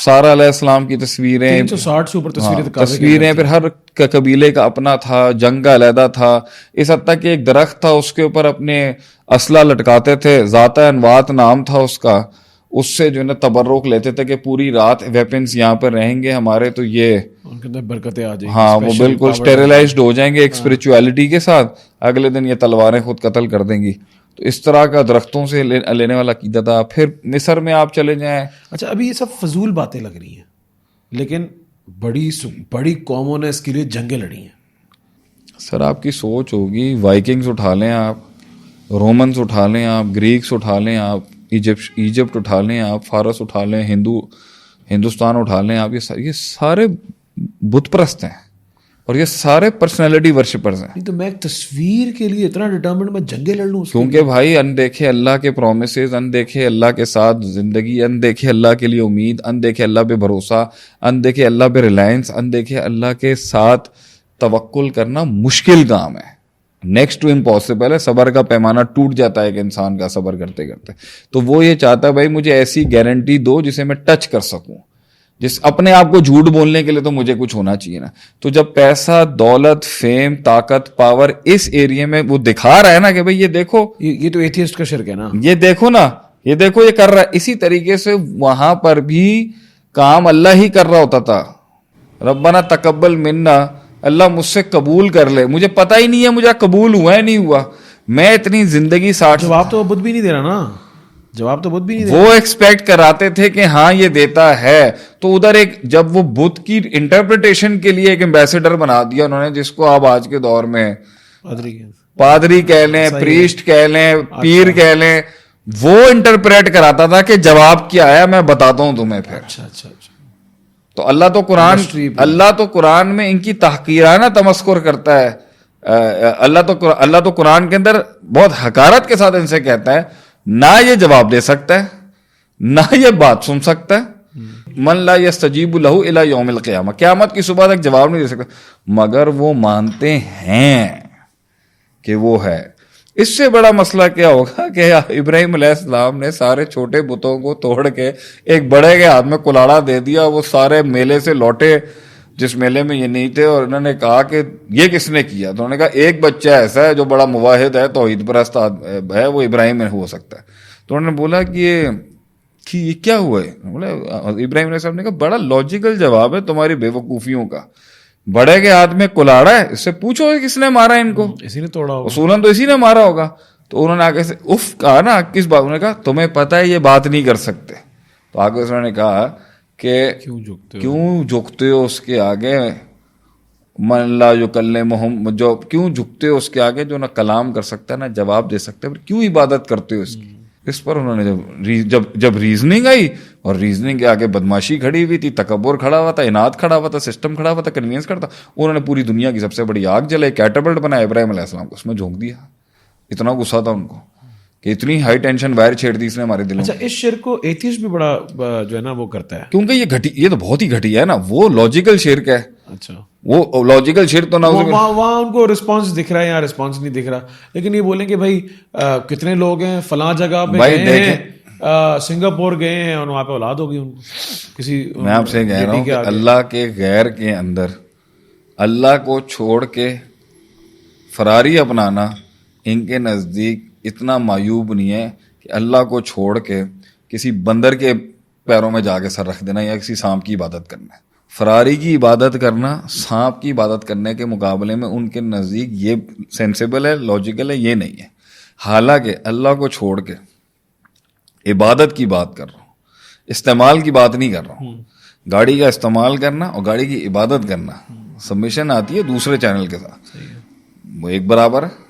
سارہ علیہ السلام کی تصویریں,
360 سے اوپر
تصویریں, پھر ہر قبیلے کا اپنا تھا, جنگ کا علیحدہ تھا, اس حد تک کہ ایک درخت تھا اس کے اوپر اپنے اسلحہ لٹکاتے تھے, ذاتہ انوات نام تھا اس کا, اس سے جو ہے نا تبرک لیتے تھے کہ پوری رات ویپنز یہاں پر رہیں گے ہمارے, تو یہ
ان کے اندر برکتیں آ جائیں گی,
ہاں وہ بالکل اسٹیریلائزڈ ہو جائیں گے ایک اسپرچویلٹی کے ساتھ, اگلے دن یہ تلواریں خود قتل کر دیں گی. تو اس طرح کا درختوں سے لینے والا عقیدہ تھا. پھر مصر میں آپ چلے جائیں.
اچھا ابھی یہ سب فضول باتیں لگ رہی ہیں, لیکن بڑی قوموں نے اس کے لیے جنگیں لڑی ہیں.
سر آپ کی سوچ ہوگی, وائکنگز اٹھا لیں آپ, رومنز اٹھا لیں آپ, گریکس اٹھا لیں آپ, ایجپٹ اٹھا لیں آپ, فارس اٹھا لیں, ہندوستان اٹھا لیں آپ, یہ سارے بت پرست ہیں اور یہ سارے پرسنالٹی ورشپرز ہیں.
تو میں ایک تصویر کے لیے اتنا ڈٹرمنڈ میں جنگیں لڑ لوں,
کیونکہ بھائی اندیکھے اللہ کے پرومسز, اندیکھے اللہ کے ساتھ زندگی, اندیکھے اللہ کے لیے امید, اندیکھے اللہ پہ بھروسہ, اندیکھے اللہ پہ ریلائنس, اندیکھے اللہ کے ساتھ توکل کرنا مشکل کام ہے, نیکسٹ ٹو امپاسبل ہے. صبر کا پیمانہ ٹوٹ جاتا ہے ایک انسان کا صبر کرتے کرتے. تو وہ یہ چاہتا ہے بھائی مجھے ایسی گارنٹی دو جسے میں ٹچ کر سکوں, جس اپنے آپ کو جھوٹ بولنے کے لیے تو مجھے کچھ ہونا چاہیے نا. تو جب پیسہ, دولت, فیم, طاقت, پاور اس ایریے میں وہ دکھا رہا ہے نا کہ بھئی یہ دیکھو,
یہ تو ایتھیسٹ کا شرک ہے نا,
یہ دیکھو نا, یہ دیکھو یہ کر رہا ہے, اسی طریقے سے وہاں پر بھی کام اللہ ہی کر رہا ہوتا تھا. ربنا تقبل منا, اللہ مجھ سے قبول کر لے, مجھے پتہ ہی نہیں ہے مجھے قبول ہوا ہے نہیں ہوا, میں اتنی زندگی 60.
جواب تو بدھ بھی نہیں دے رہا نا, جواب تو بدھ بھی نہیں دے رہا.
وہ ایکسپیکٹ کراتے تھے کہ ہاں یہ دیتا ہے, تو ادھر ایک جب وہ بدھ کی انٹرپریٹیشن کے لیے ایک ایمبیسیڈر بنا دیا انہوں نے, جس کو آپ آج کے دور میں پادری کہہ لیں, پریسٹ کہہ لیں, پیر کہہ لیں, وہ انٹرپریٹ کراتا تھا کہ جواب کیا ہے میں بتاتا ہوں تمہیں. پھر
اچھا
تو اللہ تو قرآن میں ان کی تحقیرانہ تمسخر کرتا ہے. اللہ تو قرآن کے اندر بہت حقارت کے ساتھ ان سے کہتا ہے نہ یہ جواب دے سکتا ہے, نہ یہ بات سن سکتا ہے. من لا یستجیب لہ الی یوم القیامہ, قیامت کی صبح تک جواب نہیں دے سکتا, مگر وہ مانتے ہیں کہ وہ ہے. اس سے بڑا مسئلہ کیا ہوگا کہ ابراہیم علیہ السلام نے سارے چھوٹے بتوں کو توڑ کے ایک بڑے کے ہاتھ میں کلاڑا دے دیا, وہ سارے میلے سے لوٹے جس میلے میں یہ نہیں تھے, اور انہوں نے کہا کہ یہ کس نے کیا, تو انہوں نے کہا ایک بچہ ایسا ہے جو بڑا موحد ہے, توحید پرست ہے, وہ ابراہیم میں ہو سکتا ہے. تو انہوں نے بولا کہ یہ کیا ہوا ہے, بولا ابراہیم علیہ السلام نے کہا بڑا لاجیکل جواب ہے تمہاری بے وقوفیوں کا, بڑے کے ہاتھ میں کلاڑا ہے, اس سے پوچھو کس نے مارا ان کو,
اسی نے توڑا ہوگا,
اصولاً تو اسی نے مارا ہوگا. تو انہوں نے آگے سے اف کہا نا, کس بات, انہوں نے کہا تمہیں پتہ ہے یہ بات نہیں کر سکتے. تو آگے انہوں نے کہا کہ کیوں جھکتے ہو اس کے آگے, من لا یکلمہم, جو کیوں جھکتے ہو اس کے آگے جو نہ کلام کر سکتا ہے نہ جواب دے سکتا ہے, کیوں عبادت کرتے ہو اس کی. اس پر انہوں نے جب ریزننگ آئی, اور ریزننگ کے آگے بدماشی کھڑی ہوئی تھی, تکبر کھڑا ہوا تھا, اناد کھڑا ہوا تھا, سسٹم کھڑا ہوا تھا, کنوینس کھڑا تھا, انہوں نے پوری دنیا کی سب سے بڑی آگ جلائی, کیٹاپلٹ بنایا ابراہیم علیہ السلام کو, اس میں جھونک دیا. اتنا غصہ تھا ان کو کہ اتنی ہائی ٹینشن وائر چھیڑ دی اس نے ہمارے دلوں.
اچھا اس شرک کو ایتھیسٹ بھی بڑا جو ہے نا وہ کرتا ہے,
کیونکہ یہ تو بہت ہی گھٹیا ہے نا, وہ لاجیکل شرک ہے.
اچھا
وہ لاجیکل شرک تو نہ
وہاں ان کو رسپانس دکھ رہا ہے یا رسپانس نہیں دکھ رہا, لیکن یہ بولیں کہ بھائی کتنے لوگ ہیں فلاں جگہ پہ گئے ہیں, سنگاپور گئے ہیں اور وہاں پہ اولاد ہوگی ان کسی.
میں آپ سے کہہ رہا ہوں کہ اللہ کے غیر کے اندر اللہ کو چھوڑ کے فراری اپنانا ان کے نزدیک اتنا معیوب نہیں ہے کہ اللہ کو چھوڑ کے کسی بندر کے پیروں میں جا کے سر رکھ دینا یا کسی سانپ کی عبادت کرنا. فراری کی عبادت کرنا سانپ کی عبادت کرنے کے مقابلے میں ان کے نزدیک یہ سینسیبل ہے, لاجیکل ہے, یہ نہیں ہے. حالانکہ اللہ کو چھوڑ کے عبادت کی بات کر رہا ہوں, استعمال کی بات نہیں کر رہا ہوں. گاڑی کا استعمال کرنا اور گاڑی کی عبادت کرنا سبمیشن آتی ہے دوسرے چینل کے ساتھ, وہ ایک برابر ہے,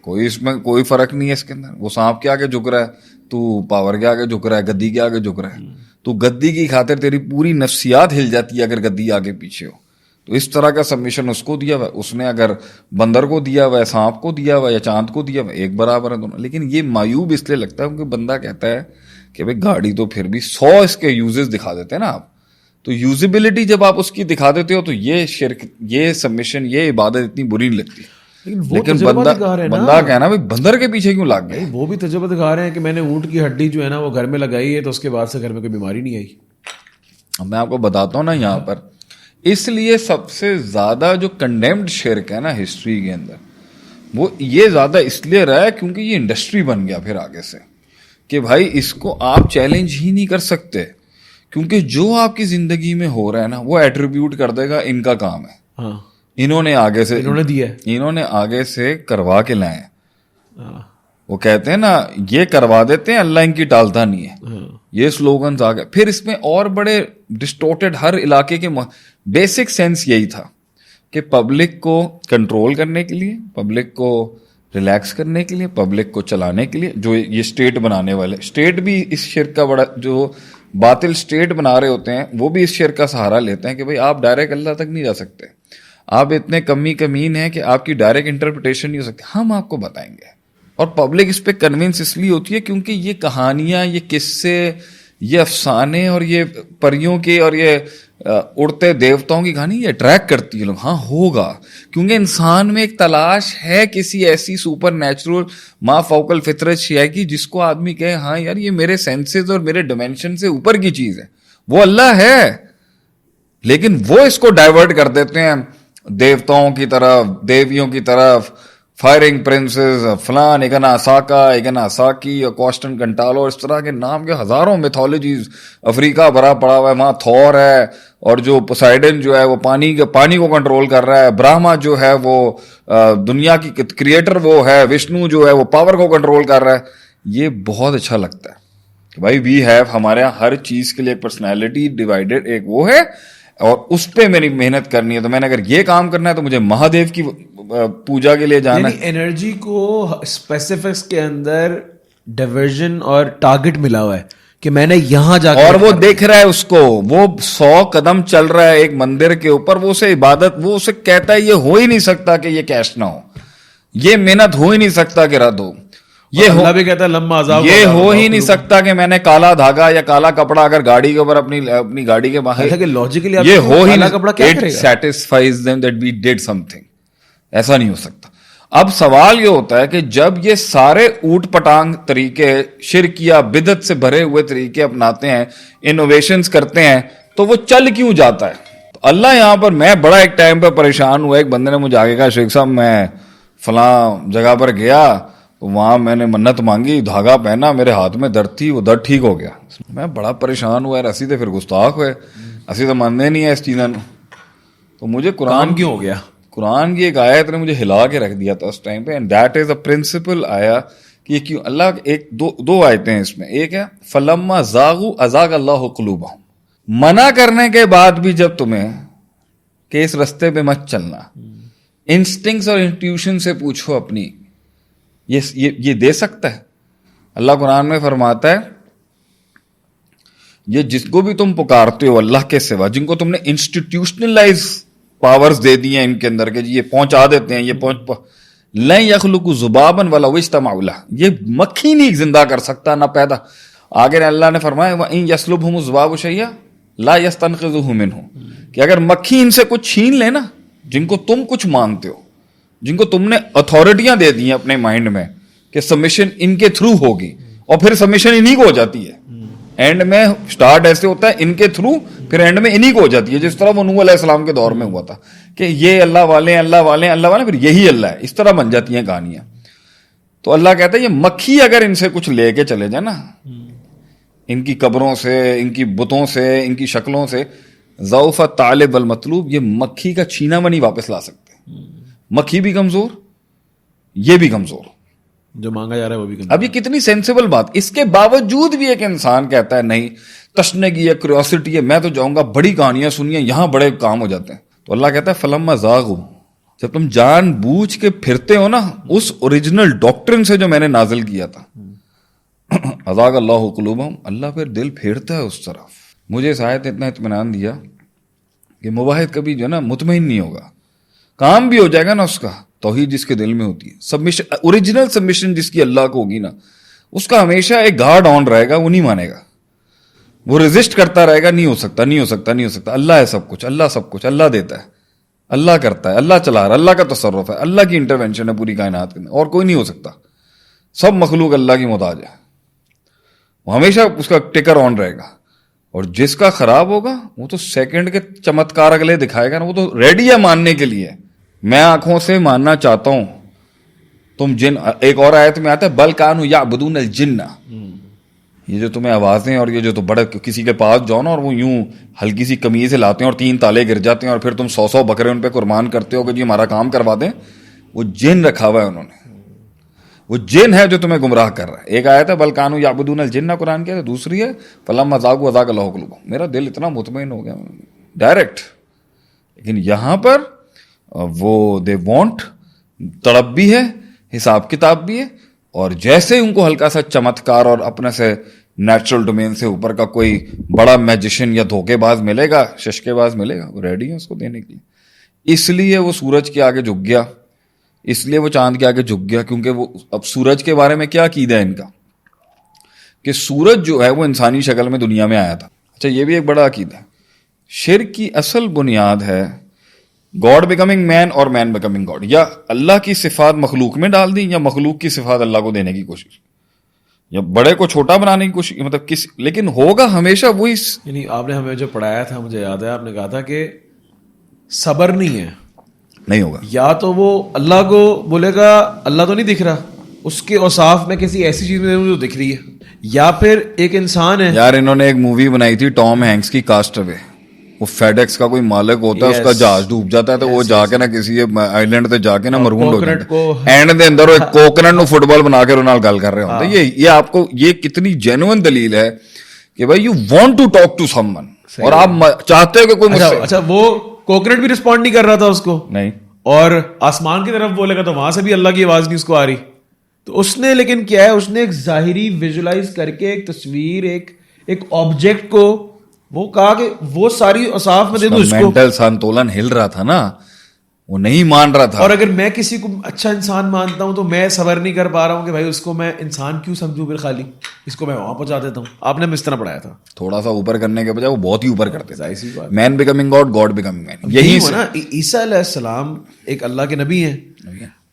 کوئی اس میں کوئی فرق نہیں ہے اس کے اندر. وہ سانپ کے آگے جھک رہا ہے, تو پاور کے آگے جھک رہا ہے, گدی کے آگے جھک رہا ہے, تو گدی کی خاطر تیری پوری نفسیات ہل جاتی ہے اگر گدی آگے پیچھے ہو. تو اس طرح کا سبمیشن اس کو دیا ہوا ہے, اس نے اگر بندر کو دیا ہوا ہے, سانپ کو دیا ہوا ہے یا چاند کو دیا ہوا ہے, ایک برابر ہے دونوں. لیکن یہ معیوب اس لیے لگتا ہے کیونکہ بندہ کہتا ہے کہ بھائی گاڑی تو پھر بھی 100 اس کے یوزز دکھا دیتے ہیں نا آپ, تو یوزیبلٹی جب آپ اس کی دکھا دیتے ہو تو یہ شرک, یہ سبمیشن, یہ عبادت اتنی بری نہیں لگتی. لیکن بندہ کہنا بھائی بندر کے پیچھے کیوں لگ گئے,
وہ بھی تجربہ دکھا رہے ہیں کہ میں نے اونٹ کی ہڈی جو ہے نا وہ گھر میں لگائی ہے تو اس کے بعد سے گھر میں کوئی بیماری نہیں آئی.
میں آپ کو بتاتا ہوں نا یہاں پر، اس لیے سب سے زیادہ جو کنڈیمڈ شرک ہے نا ہسٹری کے اندر، وہ یہ زیادہ اس لیے رہا ہے کیونکہ یہ انڈسٹری بن گیا پھر آگے سے کہ بھائی اس کو آپ چیلنج ہی نہیں کر سکتے، کیونکہ جو آپ کی زندگی میں ہو رہا ہے نا وہ ایٹریبیوٹ کر دے گا ان کا کام ہے،
ہاں
انہوں نے آگے سے
انہوں نے دیا ہے،
انہوں نے آگے سے کروا کے لائے ہیں. وہ کہتے ہیں نا یہ کروا دیتے ہیں، اللہ ان کی ٹالتا نہیں ہے. یہ سلوگنز آ گئے. پھر اس میں اور بڑے ڈسٹورٹڈ، ہر علاقے کے بیسک سینس یہی تھا کہ پبلک کو کنٹرول کرنے کے لیے، پبلک کو ریلیکس کرنے کے لیے، پبلک کو چلانے کے لیے، جو یہ اسٹیٹ بنانے والے، اسٹیٹ بھی اس شرک کا بڑا، جو باطل اسٹیٹ بنا رہے ہوتے ہیں وہ بھی اس شرک کا سہارا لیتے ہیں کہ بھائی آپ ڈائریکٹ اللہ تک نہیں جا سکتے، آپ اتنے کمین ہیں کہ آپ کی ڈائریکٹ انٹرپریٹیشن نہیں ہو سکتی، ہم آپ کو بتائیں گے. اور پبلک اس پہ کنونس اس لیے ہوتی ہے کیونکہ یہ کہانیاں، یہ قصے، یہ افسانے اور یہ پریوں کے اور یہ اڑتے دیوتاؤں کی کہانی یہ اٹریکٹ کرتی ہے لوگ. ہاں ہوگا، کیونکہ انسان میں ایک تلاش ہے کسی ایسی سپر نیچرل ما فوق الفطرت شے کی جس کو آدمی کہے ہاں یار یہ میرے سینسز اور میرے ڈائمینشن سے اوپر کی چیز ہے، وہ اللہ ہے. لیکن وہ اس کو ڈائیورٹ کر دیتے ہیں دیوتاؤں کی طرف، دیویوں کی طرف، فائرنگ پرنسز، فلان اگنا ساکا، اگنا ساکی اور کوسٹن کنٹالو، اس طرح کے نام کے ہزاروں میتھولوجیز افریقہ بھرا پڑا ہوا ہے. وہاں تھور ہے، اور جو پوسائڈن جو ہے وہ پانی کو کنٹرول کر رہا ہے، برہما جو ہے وہ دنیا کی کریٹر وہ ہے، وشنو جو ہے وہ پاور کو کنٹرول کر رہا ہے. یہ بہت اچھا لگتا ہے کہ بھائی وی ہیو، ہمارے یہاں ہر چیز کے لیے پرسنالٹی ڈیوائڈیڈ ایک وہ ہے، اور اس پہ میری محنت کرنی ہے. تو میں نے اگر یہ کام کرنا ہے تو مجھے مہادیو کی پوجا کے لیے جانا ہے.
انرجی کو اسپیسیفکس کے اندر ڈیورژن اور ٹارگٹ ملا ہوا ہے کہ میں نے یہاں جا کے،
اور وہ دیکھ رہا ہے اس کو، وہ 100 قدم چل رہا ہے ایک مندر کے اوپر، وہ اسے عبادت، وہ اسے کہتا ہے یہ ہو ہی نہیں سکتا کہ یہ کیش نہ ہو، یہ محنت ہو ہی نہیں سکتا کہ رد ہو، یہ
اللہ بھی کہتا ہے لما عذاب،
یہ ہو ہی نہیں سکتا کہ میں نے کالا دھاگا یا کالا کپڑا اگر گاڑی کے اوپر اپنی گاڑی کے باہر،
لاجیکلی
یہ ہو ہی
کالا کپڑا کیا
نہیں،
کرے
اٹ
گا؟
Satisfies them that we did something. ایسا نہیں ہو سکتا. اب سوال یہ ہوتا ہے کہ جب یہ سارے اوٹ پٹانگ طریقے، شرکیہ بدعت سے بھرے ہوئے طریقے اپناتے ہیں، انوویشنز کرتے ہیں، تو وہ چل کیوں جاتا ہے؟ تو اللہ یہاں پر، میں بڑا ایک ٹائم پہ پریشان ہوا، ایک بندے نے مجھے آگے کہا شیخ صاحب میں فلاں جگہ پر گیا تو وہاں میں نے منت مانگی، دھاگا پہنا، میرے ہاتھ میں درد تھی، وہ درد ٹھیک ہو گیا. میں بڑا پریشان ہوا، یار اسی تو پھر گستاخ ہوئے، اسی تو ماننے نہیں ہے اس چیزوں. تو مجھے قرآن
کیوں ہو گیا؟
قرآن کی ایک آیت نے مجھے ہلا کے رکھ دیا تھا اس ٹائم پہ، and that is a principle آیا کہ یہ کیوں اللہ، ایک دو آیتیں ہیں اس میں. ایک ہے فلما زاغوا ازاغ اللہ قلوبہم، منع کرنے کے بعد بھی جب تمہیں کہ اس رستے پہ مت چلنا، انسٹنکٹس اور انٹیوشن سے پوچھو اپنی، یہ دے سکتا ہے؟ اللہ قرآن میں فرماتا ہے یہ جس کو بھی تم پکارتے ہو اللہ کے سوا، جن کو تم نے انسٹیٹیوشنلائز پاورز دے دی ہیں ان کے اندر کہ یہ پہنچا دیتے ہیں، یہ لن یخلقوا ذبابا ولو اجتمعوا لہ، یہ مکھی نہیں زندہ کر سکتا نہ پیدا. آگے اللہ نے فرمایا وَإِن يَسْلُبْهُمُ الذُّبَابُ شَيْئًا لَا يَسْتَنقِذُهُ مِنْهُ، کہ اگر مکھی ان سے کچھ چھین لے نا، جن کو تم کچھ مانتے ہو، جن کو تم نے اتھارٹیاں دے دی ہیں اپنے مائنڈ میں کہ سبمیشن ان کے تھرو ہوگی، اور پھر سبمیشن انہی کو ہو جاتی ہے. اینڈ میں سٹارٹ ایسے ہوتا ہے ان کے تھرو، پھر اینڈ میں انہی کو ہو جاتی ہے، جس طرح وہ نوح علیہ السلام کے دور میں ہوا تھا کہ یہ اللہ والے ہیں، اللہ والے ہیں، اللہ والے ہیں، پھر یہی اللہ ہے. اس طرح بن جاتی ہیں کہانیاں. تو اللہ کہتا ہے یہ مکھی اگر ان سے کچھ لے کے چلے جائے نا، ان کی قبروں سے، ان کی بتوں سے، ان کی شکلوں سے، ضعف الطالب المطلوب، یہ مکھی کا چھینا منی واپس لا سکتے ہیں. مکھی بھی کمزور، یہ بھی کمزور،
جو مانگا جا رہا ہے وہ بھی
اب یہ کتنی سینسیبل بات. اس کے باوجود بھی ایک انسان کہتا ہے نہیں، تشنگی ہے، کیوریوسٹی ہے، میں تو جاؤں گا، بڑی کہانیاں سنیے، یہاں بڑے کام ہو جاتے ہیں. تو اللہ کہتا ہے فلما زاغوا، جب تم جان بوجھ کے پھرتے ہو نا اس اوریجنل ڈاکٹرن سے جو میں نے نازل کیا تھا، ازاغ اللہ قلوبہم، اللہ پھر دل پھیرتا ہے اس طرف. مجھے اس آیت نے اتنا اطمینان دیا کہ مواحد کبھی جو ہے نا مطمئن نہیں ہوگا، کام بھی ہو جائے گا نا اس کا، توحید جس کے دل میں ہوتی ہے، سبمیشن، اوریجنل سبمیشن جس کی اللہ کو ہوگی نا، اس کا ہمیشہ ایک گارڈ آن رہے گا، وہ نہیں مانے گا، وہ ریزسٹ کرتا رہے گا، نہیں ہو سکتا، نہیں ہو سکتا، نہیں ہو سکتا. اللہ ہے سب کچھ، اللہ سب کچھ، اللہ دیتا ہے، اللہ کرتا ہے، اللہ چلا رہا ہے، اللہ کا تصرف ہے، اللہ کی انٹرونشن ہے پوری کائنات کے اندر، اور کوئی نہیں ہو سکتا. سب مخلوق اللہ کی محتاج ہے، وہ ہمیشہ اس کا ٹکر آن رہے گا. اور جس کا خراب ہوگا وہ تو سیکنڈ کے چمتکار اگلے دکھائے گا نا, وہ تو ریڈی ہے ماننے کے لیے. میں آنکھوں سے ماننا چاہتا ہوں تم جن, ایک اور آیت میں آتا ہے بل کانوا یعبدون الجن, یہ جو تمہیں آوازیں اور یہ جو تو بڑے کسی کے پاس جاؤ نا اور وہ یوں ہلکی سی قمیض لاتے ہیں اور 3 تالے گر جاتے ہیں اور پھر تم 100 بکرے ان پہ قربان کرتے ہو کہ جی ہمارا کام کروا دیں, وہ جن رکھا ہوا ہے انہوں نے, وہ جن ہے جو تمہیں گمراہ کر رہا ہے. ایک آیت ہے بل کانوا یعبدون الجن قرآن کی ہے, دوسری ہے فلما ذاقوا ذاق اللہ قلوبہم. میرا دل اتنا مطمئن ہو گیا ڈائریکٹ. لیکن یہاں پر وہ دے وانٹ, تڑپ بھی ہے, حساب کتاب بھی ہے, اور جیسے ان کو ہلکا سا چمتکار اور اپنے سے نیچرل ڈومین سے اوپر کا کوئی بڑا میجیشین یا دھوکے باز ملے گا, ششکے باز ملے گا, وہ ریڈی ہے اس کو دینے کے لیے. اس لیے وہ سورج کے آگے جھک گیا, اس لیے وہ چاند کے آگے جھک گیا, کیونکہ وہ اب سورج کے بارے میں کیا عقیدہ ہے ان کا کہ سورج جو ہے وہ انسانی شکل میں دنیا میں آیا تھا. اچھا یہ بھی ایک بڑا عقیدہ ہے. شرک کی اصل بنیاد ہے گاڈ بیکمنگ مین اور مین بیکمنگ گاڈ, یا اللہ کی صفات مخلوق میں ڈال دی یا مخلوق کی صفات اللہ کو دینے کی کوشش, یا بڑے کو چھوٹا بنانے کی کوشش, مطلب کس, لیکن ہوگا ہمیشہ وہی.
یعنی آپ نے ہمیں جو پڑھایا تھا مجھے یاد ہے, آپ نے کہا تھا کہ صبر نہیں ہے,
نہیں ہوگا.
یا تو وہ اللہ کو بولے گا اللہ تو نہیں دکھ رہا, اس کے اوصاف میں کسی ایسی چیز میں جو دکھ رہی ہے, یا پھر ایک انسان ہے.
یار انہوں نے ایک مووی بنائی تھی ٹام ہینکس کی, کاسٹ اوے. وہ فیڈ ایکس کا کوئی مالک ہوتا ہے, اس کا جہاز ڈوب جاتا ہے تو وہ جا کے نا کسی آئی لینڈ تے جا کے نا مرہون ہو جاتا ہے, اینڈ دے اندر وہ ایک کوکنٹ نو فٹ بال بنا کے انہوں گل کر رہے ہوتے ہیں. یہ آپ کو یہ کتنی جینوئن دلیل ہے کہ بھائی you want to talk to someone, اور آپ چاہتے ہو کہ کوئی مجھ سے.
اچھا وہ کوکنٹ بھی رسپونڈ نہیں کر رہا تھا اس کو,
نہیں,
اور آسمان کی طرف بولے گا تو وہاں سے بھی اللہ کی آواز نہیں اس کو آ رہی. تو اس نے لیکن کیا ہے, اس نے ایک ظاہری ویژولائز کر کے ایک تصویر, ایک آبجیکٹ کو وہ کہا کہ وہ ساری اوصاف میں دے دوں اس کو.
مینٹل سنتولن ہل رہا تھا نا, وہ نہیں مان رہا تھا.
اور اگر میں کسی کو اچھا انسان مانتا ہوں تو میں صبر نہیں کر پا رہا ہوں کہ بھائی اس کو میں انسان کیوں سمجھوں, پھر خالی اس کو میں وہاں پہنچا دیتا ہوں. آپ نے اس طرح پڑھایا تھا,
تھوڑا سا اوپر کرنے کے بجائے وہ بہت ہی اوپر کرتے تھے.
ایسی بات,
مین بیکمنگ گاڈ, گاڈ بیکمنگ مین. یہی
نا عیسیٰ علیہ السلام ایک اللہ کے نبی ہیں,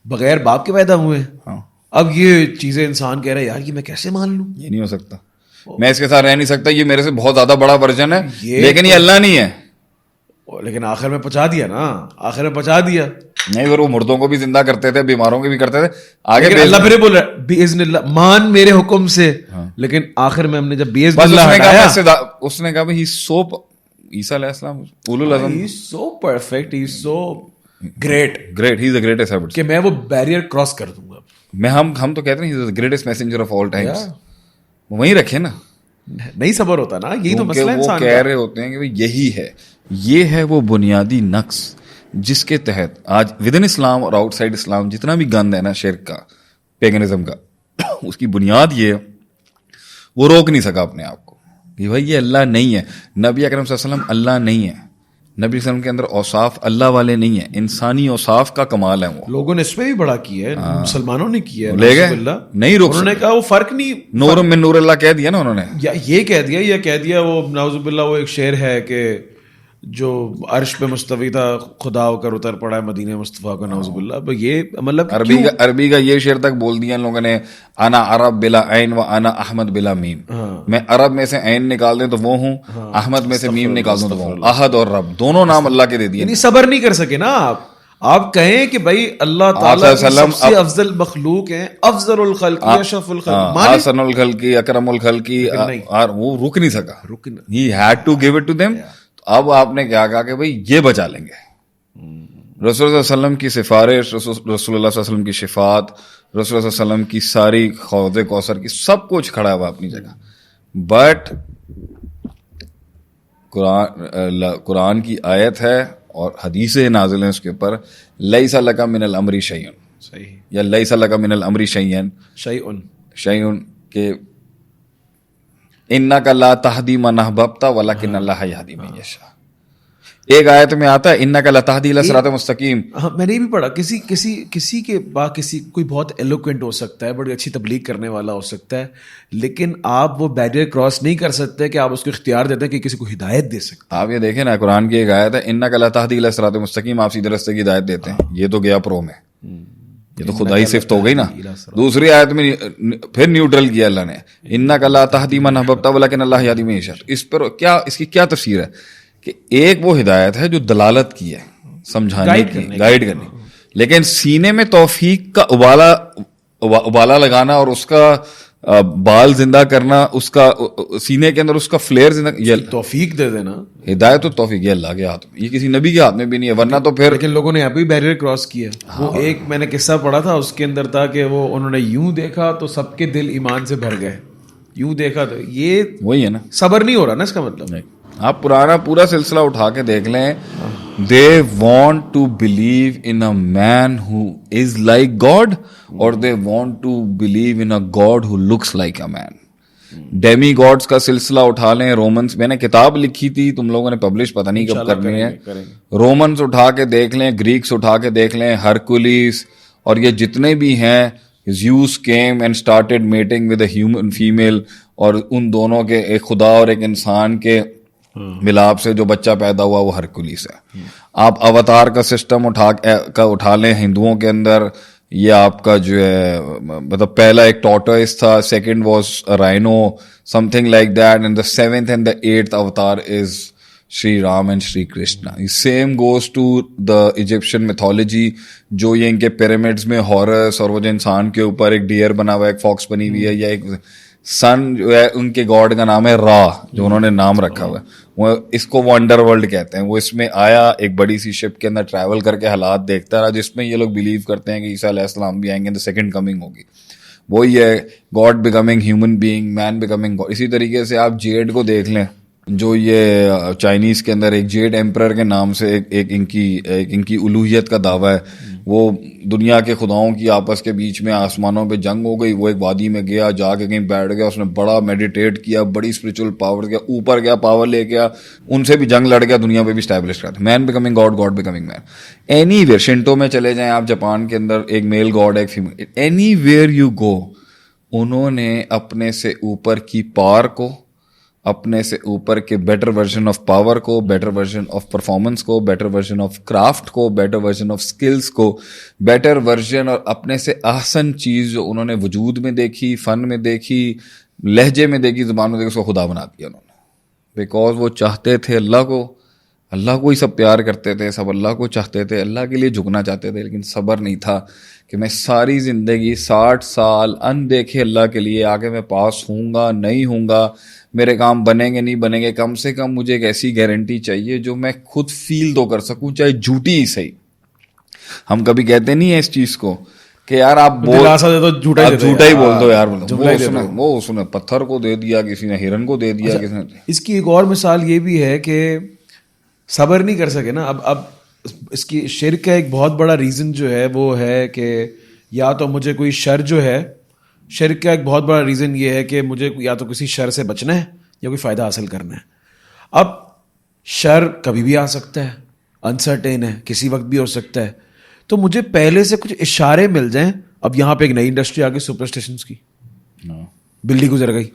بغیر باپ کے پیدا ہوئے ہیں. اب یہ چیزیں انسان کہہ رہا ہے یار یہ میں کیسے مان لوں,
یہ نہیں ہو سکتا, میں اس کے ساتھ رہ نہیں سکتا, یہ میرے سے بہت زیادہ بڑا ورژن ہے, لیکن یہ اللہ نہیں ہے.
لیکن آخر میں پہنچا دیا نا, آخر میں پہنچا دیا.
نہیں, پھر وہ مردوں کو بھی زندہ کرتے تھے, بیماروں کے بھی کرتے تھے. آگے
اللہ پھر بول رہا باذن اللہ, مان میرے حکم سے. لیکن آخر میں ہم نے جب باذن اللہ ہٹایا,
اس نے کہا بھائی عیسیٰ علیہ السلام اولو العزم,
he is so perfect, he is so great,
he is the greatest habit,
کہ میں وہ بیریئر کراس کر دوں گا.
میں ہم تو کہتے ہیں he is the greatest messenger of all times. وہیں رکھے نا,
نہیں صبر ہوتا نا, یہی تو مسئلہ ہے انسان کا.
وہ کہہ رہے ہوتے ہیں کہ یہی ہے, یہ ہے وہ بنیادی نقص جس کے تحت آج ود ان اسلام اور آؤٹ سائڈ اسلام جتنا بھی گند ہے نا شرک کا, پیگنزم کا, اس کی بنیاد یہ ہے وہ روک نہیں سکا اپنے آپ کو کہ بھائی یہ اللہ نہیں ہے. نبی اکرم صلی اللہ علیہ وسلم اللہ نہیں ہے, نبی صلی اللہ علیہ وسلم کے اندر اوصاف اللہ والے نہیں ہیں, انسانی اوصاف کا کمال ہے. وہ
لوگوں نے اس میں بھی بڑا کیا ہے, مسلمانوں نے کیا ہے,
لے گئے نہیں روک,
انہوں نے کہا وہ فرق نہیں,
نور من نور اللہ کہہ دیا نا انہوں نے,
یا یہ کہہ دیا, یا کہہ دیا وہ نعوذ باللہ وہ ایک شعر ہے کہ جو عرش پہ مستوی تھا خدا ہو کر اتر پڑا ہے مدینہ مصطفیٰ کا, نعوذ باللہ. یہ مطلب
عربی کا یہ شعر تک بول دیا ان لوگوں نے, انا عرب بلا عین و انا احمد بلا میم. میں عرب میں سے عین نکال دیں تو وہ ہوں, احمد میں سے میم نکال دوں تو وہ ہوں. احد اور رب دونوں نام اللہ کے دے دیے.
یعنی صبر نہیں کر سکے نا آپ کہیں کہ بھائی اللہ تعالیٰ سب سے افضل مخلوق ہیں, افضل الخلق, اشرف الخلق,
احسن الخلق, اکرم الخلق, وہ رک نہیں سکا, he had to give it to them. اب آپ نے کیا کہا کہ بھئی یہ بچا لیں گے. رسول اللہ صلی اللہ علیہ وسلم کی سفارش, رسول اللہ صلی اللہ علیہ وسلم کی شفاعت, رسول اللہ صلی اللہ علیہ وسلم کی ساری حوض کوثر کی سب کچھ کھڑا ہوا اپنی جگہ. بٹ قرآن کی آیت ہے اور حدیث نازل ہیں اس کے اوپر, لیس لک من الامر شیء,
صحیح,
یا لیس لک من الامر شیء, کہ انک لا تہدی من احببت ولکن اللہ یہدی من یشاء. ایک آیت میں آتا ہے انک لا تہدی الی صراط مستقیم.
میں نے بھی پڑھا, کسی کے بعد کوئی بہت ایلوکوینٹ ہو سکتا ہے, بڑی اچھی تبلیغ کرنے والا ہو سکتا ہے, لیکن آپ وہ بیریئر کراس نہیں کر سکتے کہ آپ اس کو اختیار دیتے ہیں کہ کسی کو ہدایت دے سکتے.
آپ یہ دیکھیں نا, قرآن کی ایک آیت ہے انک لا تہدی الی صراط مستقیم, آپ سیدھے راستے کی ہدایت دیتے ہیں. یہ تو گیا پرو میں, یہ تو خدائی صفت ہو گئی نا. دوسری آیت میں پھر نیوٹرل کیا اللہ نے, انک لا تہدی من احببت ولکن اللہ یہدی من یشاء. اس پر کیا, اس کی کیا تفسیر ہے کہ ایک وہ ہدایت ہے جو دلالت کی ہے, سمجھانے کی, گائیڈ کرنے, لیکن سینے میں توفیق کا ابالا لگانا اور اس کا بال زندہ کرنا, اس کا سینے کے اندر اس کا فلیئر زندہ, یہ
توفیق دے دینا,
ہدایت و توفیق یہ اللہ کے ہاتھ میں, یہ کسی نبی کے ہاتھ میں بھی نہیں ہے, ورنہ تو پھر.
لیکن لوگوں نے یہاں پہ بیریئر کراس کیا. وہ ایک میں نے قصہ پڑھا تھا, اس کے اندر تھا کہ وہ انہوں نے یوں دیکھا تو سب کے دل ایمان سے بھر گئے, یوں دیکھا تو یہ
وہی ہے نا,
صبر نہیں ہو رہا نا اس کا مطلب.
آپ پرانا پورا سلسلہ اٹھا کے دیکھ لیں, they want to believe in a man who is like God or they want to believe in a God who looks like a man. Demi gods کا سلسلہ اٹھا لیں, رومنس, میں نے کتاب لکھی تھی, تم لوگوں نے پبلش پتہ نہیں کب کرنی ہے, رومنس اٹھا کے دیکھ لیں, گریکس اٹھا کے دیکھ لیں, ہرکولیس اور یہ جتنے بھی ہیں, زیوس came and started mating with a human female, اور ان دونوں کے ایک خدا اور ایک انسان کے ملاپ سے جو بچہ پیدا ہوا وہ ہرکولیس ہے. آپ اوتار کا سسٹم اٹھا لیں ہندوؤں کے اندر, یہ آپ کا جو ہے مطلب پہلا ایک ٹارٹوائس تھا, second was rhino, something like that, and the 7th and the 8th avatar is Shri Ram and Shri Krishna. Same goes to the Egyptian mythology, جو یہ ان کے پیرامڈس میں ہارس اور وہ جو انسان کے اوپر ایک ڈیئر بنا ہوا ہے, ایک فاکس بنی ہوئی ہے, یا ایک سن جو ہے ان کے گاڈ کا نام ہے را, جو انہوں نے نام رکھا ہوا ہے, وہ اس کو وہ انڈر ورلڈ کہتے ہیں. وہ اس میں آیا ایک بڑی سی شپ کے اندر ٹریول کر کے حالات دیکھتا رہا, جس میں یہ لوگ بلیو کرتے ہیں کہ عیسیٰ علیہ السلام بھی آئیں گے, سیکنڈ کمنگ ہوگی. وہی ہے گاڈ بیکمنگ ہیومن بینگ, مین بیکمنگ گاڈ. اسی طریقے سے آپ جیڈ کو دیکھ لیں, جو یہ چائنیز کے اندر ایک جیڈ ایمپرر کے نام سے ایک ان کی الوہیت کا دعویٰ ہے. وہ دنیا کے خداؤں کی آپس کے بیچ میں آسمانوں پہ جنگ ہو گئی, وہ ایک وادی میں گیا, جا کے کہیں بیٹھ گیا, اس نے بڑا میڈیٹیٹ کیا, بڑی اسپرچل پاور کیا, اوپر گیا, پاور لے گیا, ان سے بھی جنگ لڑ گیا, دنیا پہ بھی اسٹیبلش کرتا. Man becoming god, god becoming man. Anywhere, Shinto میں چلے جائیں آپ, جاپان کے اندر ایک میل گاڈ ایک female, anywhere you go, انہوں نے اپنے سے اوپر کی پاور کو, اپنے سے اوپر کے بیٹر ورژن آف پاور کو, بیٹر ورژن آف پرفارمنس کو, بیٹر ورژن آف کرافٹ کو, بیٹر ورژن آف سکلز کو, بیٹر ورژن اور اپنے سے احسن چیز جو انہوں نے وجود میں دیکھی, فن میں دیکھی, لہجے میں دیکھی, زبان میں دیکھی, اس کو خدا بنا دیا انہوں نے. بیکاز وہ چاہتے تھے اللہ کو ہی سب پیار کرتے تھے, سب اللہ کو چاہتے تھے, اللہ کے لیے جھکنا چاہتے تھے, لیکن صبر نہیں تھا کہ میں ساری زندگی 60 سال اندیکھے اللہ کے لیے آگے میں پاس ہوں گا نہیں ہوں گا, میرے کام بنیں گے نہیں بنیں گے, کم سے کم مجھے ایک ایسی گارنٹی چاہیے جو میں خود فیل تو کر سکوں, چاہے جھوٹی ہی صحیح. ہم کبھی کہتے نہیں ہیں اس چیز کو کہ یار آپ جھوٹا ہی بول دو یار, وہ اس نے پتھر کو دے دیا, کسی نے ہرن کو دے دیا, کسی نے.
اس کی ایک اور مثال یہ بھی ہے کہ صبر نہیں کر سکے نا. اب اس کی شرک کا ایک بہت بڑا ریزن جو ہے وہ ہے کہ یا تو مجھے کوئی شر جو ہے, شرک کا ایک بہت بڑا ریزن یہ ہے کہ مجھے یا تو کسی شر سے بچنا ہے یا کوئی فائدہ حاصل کرنا ہے. اب شر کبھی بھی آ سکتا ہے, انسرٹین ہے, کسی وقت بھی ہو سکتا ہے, تو مجھے پہلے سے کچھ اشارے مل جائیں. اب یہاں پہ ایک نئی انڈسٹری آ گئی سپر اسٹیشنز کی, بلی گزر گئی,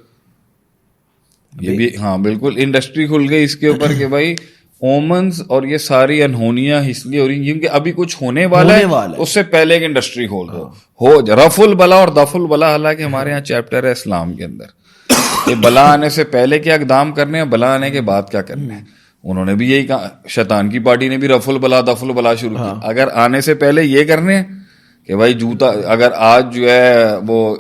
یہ بھی ہاں بالکل انڈسٹری کھل گئی اس کے اوپر کہ بھائی اومنز اور یہ ساری انہونیاں اس لیے ہو رہی ہیں کیونکہ ابھی کچھ ہونے والا ہے, اس سے پہلے ایک انڈسٹری کھول دو, ہو رف البلا اور دف البلا. حالانکہ ہمارے یہاں چیپٹر ہے اسلام کے اندر کہ بلا آنے سے پہلے کیا اقدام کرنے ہیں, بلا آنے کے بعد کیا کرنے ہیں. انہوں نے بھی یہی کہا, شیطان کی پارٹی نے بھی رف البلا دف البلا شروع کی. اگر آنے سے پہلے یہ کرنے ہیں کہ بھائی جوتا, اگر آج جو ہے وہ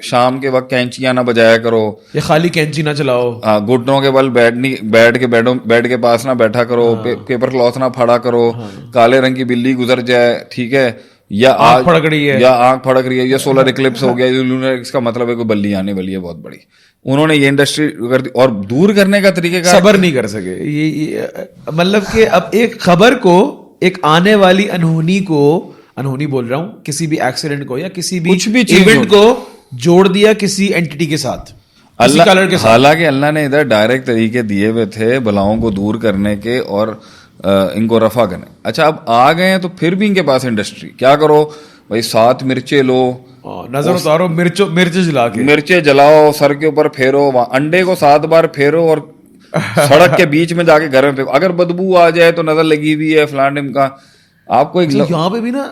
شام کے وقت کینچیاں نہ بجایا کرو,
یہ خالی کینچی نہ چلاؤ,
گھٹنوں کے بل بیڈ کے پاس نہ بیٹھا کرو, پیپر کلاتھ نہ پھاڑا کرو, کالے رنگ کی بلی گزر جائے, ٹھیک ہے, یا آنکھ پھڑک رہی ہے, یا سولر ایکلپس ہو گیا, اس کا مطلب ہے کوئی بلی آنے والی ہے بہت بڑی. انہوں نے یہ انڈسٹری کر دی اور دور کرنے کا طریقہ
صبر نہیں کر سکے. یہ مطلب کہ اب ایک خبر کو, ایک آنے والی انہونی کو, انہونی بول رہا ہوں, کسی بھی ایکسیڈنٹ کو یا کسی بھی ایونٹ کو جوڑ دیا کسی اینٹی کے ساتھ,
اللہ. حالانکہ اللہ نے ادھر ڈائریکٹ طریقے دیے ہوئے تھے بلاؤں کو دور کرنے کے اور ان کو رفع کرنے. اچھا اب آ گئے ہیں تو پھر بھی ان کے پاس انڈسٹری, کیا کرو بھائی 7 مرچیں لو,
نظر اتارو, مرچ جلا کے
مرچیں جلاؤ, سر کے اوپر پھیرو, انڈے کو 7 بار پھیرو اور سڑک کے بیچ میں جا کے گھر میں پھینکو, اگر بدبو آ جائے تو نظر لگی ہوئی ہے فلان کا. آپ کو ایک
یہاں پہ بھی نا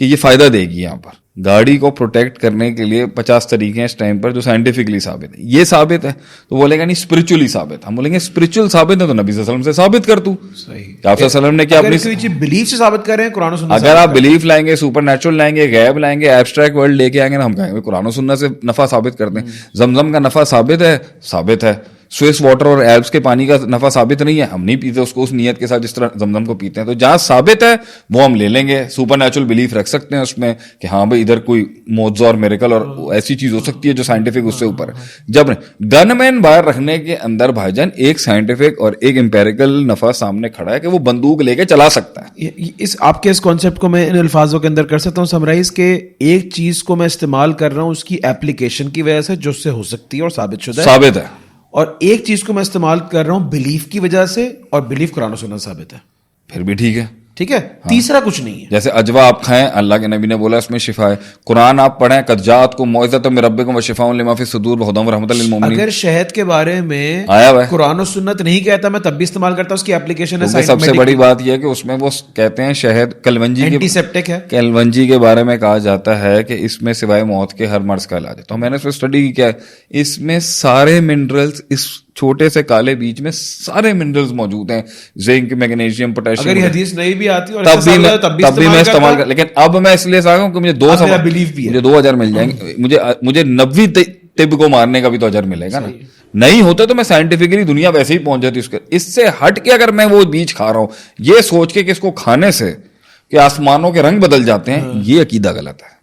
کہ یہ فائدہ دے گی. یہاں پر گاڑی کو پروٹیکٹ کرنے کے لیے 50 طریقے ہیں اس ٹائم پر جو سائنٹیفکلی ثابت ہے. یہ ثابت ہے تو بولے گا نہیں اسپرچولی ثابت. ہم بولیں گے اسپرچل ثابت ہے تو نبی صلی اللہ علیہ وسلم سے ثابت کر تو.
صحیح.
آپ صلی اللہ علیہ وسلم نے کیا اپنی
بلیف سے ثابت کر رہے ہیں قرآن و سنت.
اگر آپ بلیف لائیں گے, سپر نیچرل لائیں گے, غیب لائیں گے, ایبسٹریکٹ ورلڈ لے کے آئیں گے نا, ہم کہیں گے قرآن و سنت سے نفع ثابت کرتے ہیں. زمزم کا نفع ثابت ہے, ثابت ہے. سوئس واٹر اور ایلپس کے پانی کا نفع ثابت نہیں ہے, ہم نہیں پیتے اس کو اس نیت کے ساتھ جس طرح زمزم کو پیتے ہیں. تو جہاں ثابت ہے وہ ہم لے لیں گے. سپر نیچرل بلیف رکھ سکتے ہیں اس میں کہ ہاں بھائی ادھر کوئی معجزہ اور میریکل اور ایسی چیز ہو سکتی ہے جو سائنٹیفک اس سے اوپر ہے. جب گن مین باہر رکھنے کے اندر بھائی جان ایک سائنٹیفک اور ایک امپیریکل نفع سامنے کھڑا ہے کہ وہ بندوق لے کے چلا سکتا ہے.
آپ کے اس کانسیپٹ کو میں ان الفاظوں کے اندر کر سکتا ہوں سمرائز کہ ایک چیز کو میں استعمال کر رہا ہوں اس کی ایپلیکیشن کی وجہ سے جو اس سے ہو سکتی ہے اور ثابت شدہ ہے,
ثابت ہے,
اور ایک چیز کو میں استعمال کر رہا ہوں بلیف کی وجہ سے اور بلیف قرآن و سنت ثابت ہے.
پھر بھی ٹھیک ہے.
ٹھیک ہے, تیسرا کچھ نہیں ہے.
جیسے اجوا آپ کھائیں, اللہ کے نبی نے بولا اس میں شفا ہے. قرآن آپ پڑھیں, قد جاءتکم موعظۃ من ربکم وشفاء لما فی الصدور وہدی ورحمۃ للمؤمنین.
اگر شہد کے بارے میں
آیا ہوا ہے
قرآن و سنت نہیں کہتا میں تب بھی استعمال کرتا ہوں, اس کی اپلیکیشن ہے.
سب سے بڑی بات یہ ہے کہ اس میں وہ کہتے ہیں شہد کلونجی
اینٹی سیپٹک ہے.
کلونجی کے بارے میں کہا جاتا ہے کہ اس میں سوائے موت کے ہر مرض کا علاج ہے. تو میں نے اس پہ اسٹڈی کی, کیا ہے اس میں سارے منرلز, اس چھوٹے سے کالے بیج میں سارے منرلز موجود ہیں, زنک, میگنیشیم, پوٹیشیم.
اگر یہ حدیث نہیں بھی آتی اور
تب بھی میں استعمال کر, لیکن اب میں اس لیے ساکھوں کہ مجھے مجھے 2000 مل جائیں گے, مجھے 90 طب کو مارنے کا بھی تو اجر ملے گا نا. نہیں ہوتا تو میں سائنٹیفکلی دنیا ویسے ہی پہنچ جاتی. اس سے ہٹ کے اگر میں وہ بیج کھا رہا ہوں یہ سوچ کے کہ اس کو کھانے سے کہ آسمانوں کے رنگ بدل جاتے ہیں, یہ عقیدہ غلط ہے,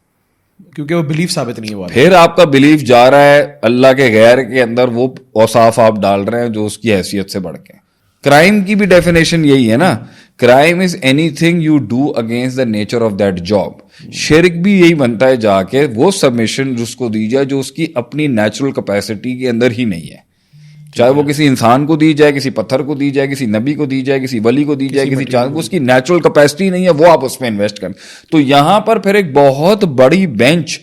کیونکہ وہ بلیف ثابت نہیں ہوا.
پھر آپ کا بلیف جا رہا ہے اللہ کے غیر کے اندر, وہ اوصاف آپ ڈال رہے ہیں جو اس کی حیثیت سے بڑھ کے. کرائم کی بھی ڈیفینیشن یہی ہے نا, crime is any thing you do against the nature of that job. شرک بھی یہی بنتا ہے جا کے وہ سبمیشن جس کو دی جائے جو اس کی اپنی نیچرل کیپیسٹی کے اندر ہی نہیں ہے, چاہے وہ کسی انسان کو دی جائے, کسی پتھر کو دی جائے, کسی نبی کو دی جائے, کسی ولی کو دی جائے, کسی چاند کو, اس کی نیچرل کیپیسٹی نہیں ہے, وہ آپ اس میں انویسٹ کریں. تو یہاں پر پھر ایک بہت بڑی بینچ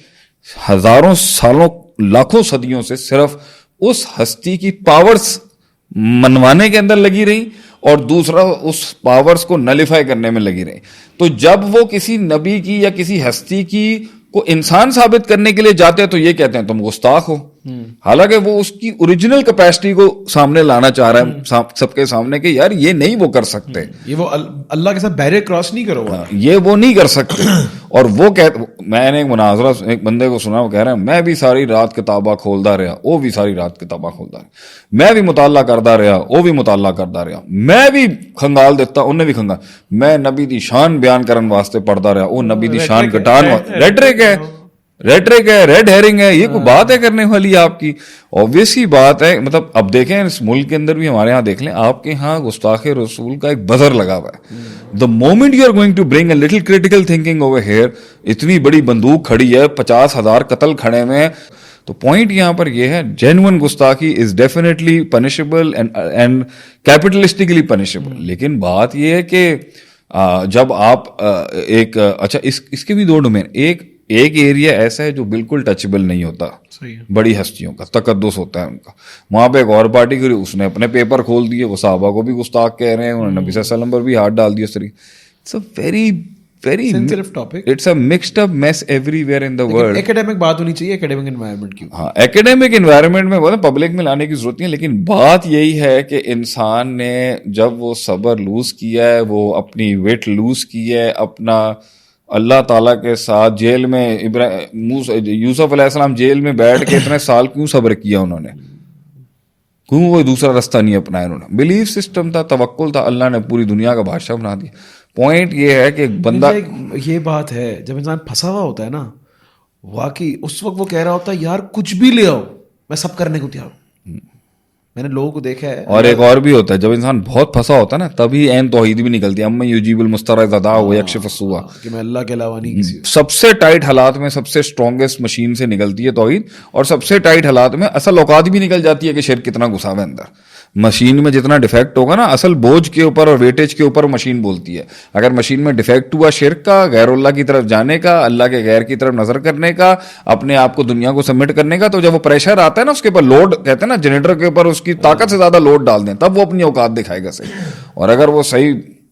ہزاروں سالوں لاکھوں صدیوں سے صرف اس ہستی کی پاورز منوانے کے اندر لگی رہی اور دوسرا اس پاورز کو نلیفائی کرنے میں لگی رہی. تو جب وہ کسی نبی کی یا کسی ہستی کی کو انسان ثابت کرنے کے لیے جاتے ہیں تو یہ کہتے ہیں تم گستاخ ہو, حالانکہ وہ اس کی اوریجنل کیپیسٹی کو سامنے لانا چاہ رہا ہے سب کے سامنے کہ یار یہ نہیں وہ کر سکتے,
یہ وہ اللہ کے ساتھ بیریئر کراس نہیں کرو,
یہ وہ نہیں کر سکتے. اور وہ میں نے ایک مناظرہ ایک بندے کو سنا, وہ کہہ رہا ہے میں بھی ساری رات کتاباں کھولتا رہا, وہ بھی ساری رات کتاباں کھولتا رہا, میں بھی مطالعہ کرتا رہا, وہ بھی مطالعہ کرتا رہا, میں بھی خنگال دیتا, انہیں بھی خنگال, میں نبی دی شان بیان کرن واسطے پڑھتا رہا, وہ نبی دی شان گٹان ریٹرک ہے, ریڈ ہیرنگ ہے, یہ کوئی بات ہے کرنے والی آپ کی؟ obvious ہی بات ہے. مطلب اب دیکھیں اس ملک کے اندر بھی ہمارے ہاں دیکھ لیں, آپ کے ہاں گستاخ رسول کا ایک بزر لگا ہوا ہے. the moment you are going to bring a little critical thinking over here, اتنی بڑی بندوق کھڑی ہے, 50,000 قتل کھڑے ہوئے ہیں. تو پوائنٹ یہاں پر یہ ہے, جینوئن گستاخی is definitely punishable and capitalistically punishable. لیکن بات یہ ہے کہ جب آپ ایک اچھا اس کے بھی دو ڈومین, ایک ایریا ایسا ہے جو بالکل ٹچبل نہیں ہوتا, بڑی ہستیوں کا تقدس ہوتا ہے ان کا, وہاں پہ ایک اور پارٹی کری, اس نے اپنے پیپر کھول دیے, وہ صحابہ کو بھی گستاخ کہہ رہے ہیں, انہوں نے نبی صلی اللہ علیہ وسلم پر بھی ہاتھ ڈال دیا. It's a very sensitive topic. It's a mixed up mess everywhere in the world.
ایکیڈیمک بات ہونی چاہیے ایکیڈیمک انوائرمنٹ کی.
ہاں ایکیڈیمک انوائرمنٹ میں بولے پبلک میں لانے کی ضرورت نہیں ہے, لیکن بات یہی ہے کہ انسان نے جب وہ صبر لوز کیا ہے, وہ اپنی ویٹ لوز کی ہے, اپنا اللہ تعالیٰ کے ساتھ جیل میں یوسف علیہ السلام جیل میں بیٹھ کے اتنے سال کیوں صبر کیا انہوں نے, کیوں وہ دوسرا راستہ نہیں اپنایا انہوں نے؟ بلیف سسٹم تھا, توکل تھا, اللہ نے پوری دنیا کا بادشاہ بنا دیا. پوائنٹ یہ ہے کہ بندہ,
یہ بات ہے جب انسان پھنسا ہوا ہوتا ہے نا, واقعی اس وقت وہ کہہ رہا ہوتا ہے یار کچھ بھی لے آؤ میں سب کرنے کو تیار ہوں. میں نے لوگوں کو دیکھا ہے.
اور ایک اور بھی ہوتا ہے جب انسان بہت پھنسا ہوتا ہے نا, تبھی عین توحید بھی نکلتی ہے, اما یجیب المضطر اذا دعاہ ویکشف السوء,
کہ میں اللہ کے علاوہ نہیں کسی.
سب سے ٹائٹ حالات میں سب سے اسٹرانگیسٹ مشین سے نکلتی ہے توحید, اور سب سے ٹائٹ حالات میں اصل اوقات بھی نکل جاتی ہے کہ شرک کتنا گھسا ہوا ہے اندر. مشین میں جتنا ڈیفیکٹ ہوگا نا, اصل بوجھ کے اوپر اور ویٹیج کے اوپر مشین بولتی ہے. اگر مشین میں ڈیفیکٹ ہوا شرک کا, غیر اللہ کی طرف جانے کا, اللہ کے غیر کی طرف نظر کرنے کا, اپنے آپ کو دنیا کو سبمٹ کرنے کا, تو جب وہ پریشر آتا ہے نا اس کے اوپر لوڈ, کہتے ہیں نا جنریٹر کے اوپر اس کی طاقت سے زیادہ لوڈ ڈال دیں, تب وہ اپنی اوقات دکھائے گا صحیح. اور اگر وہ صحیح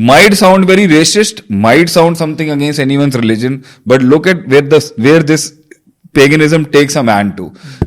Might sound very racist, might sound something against anyone's religion, but look at where this paganism takes a man to.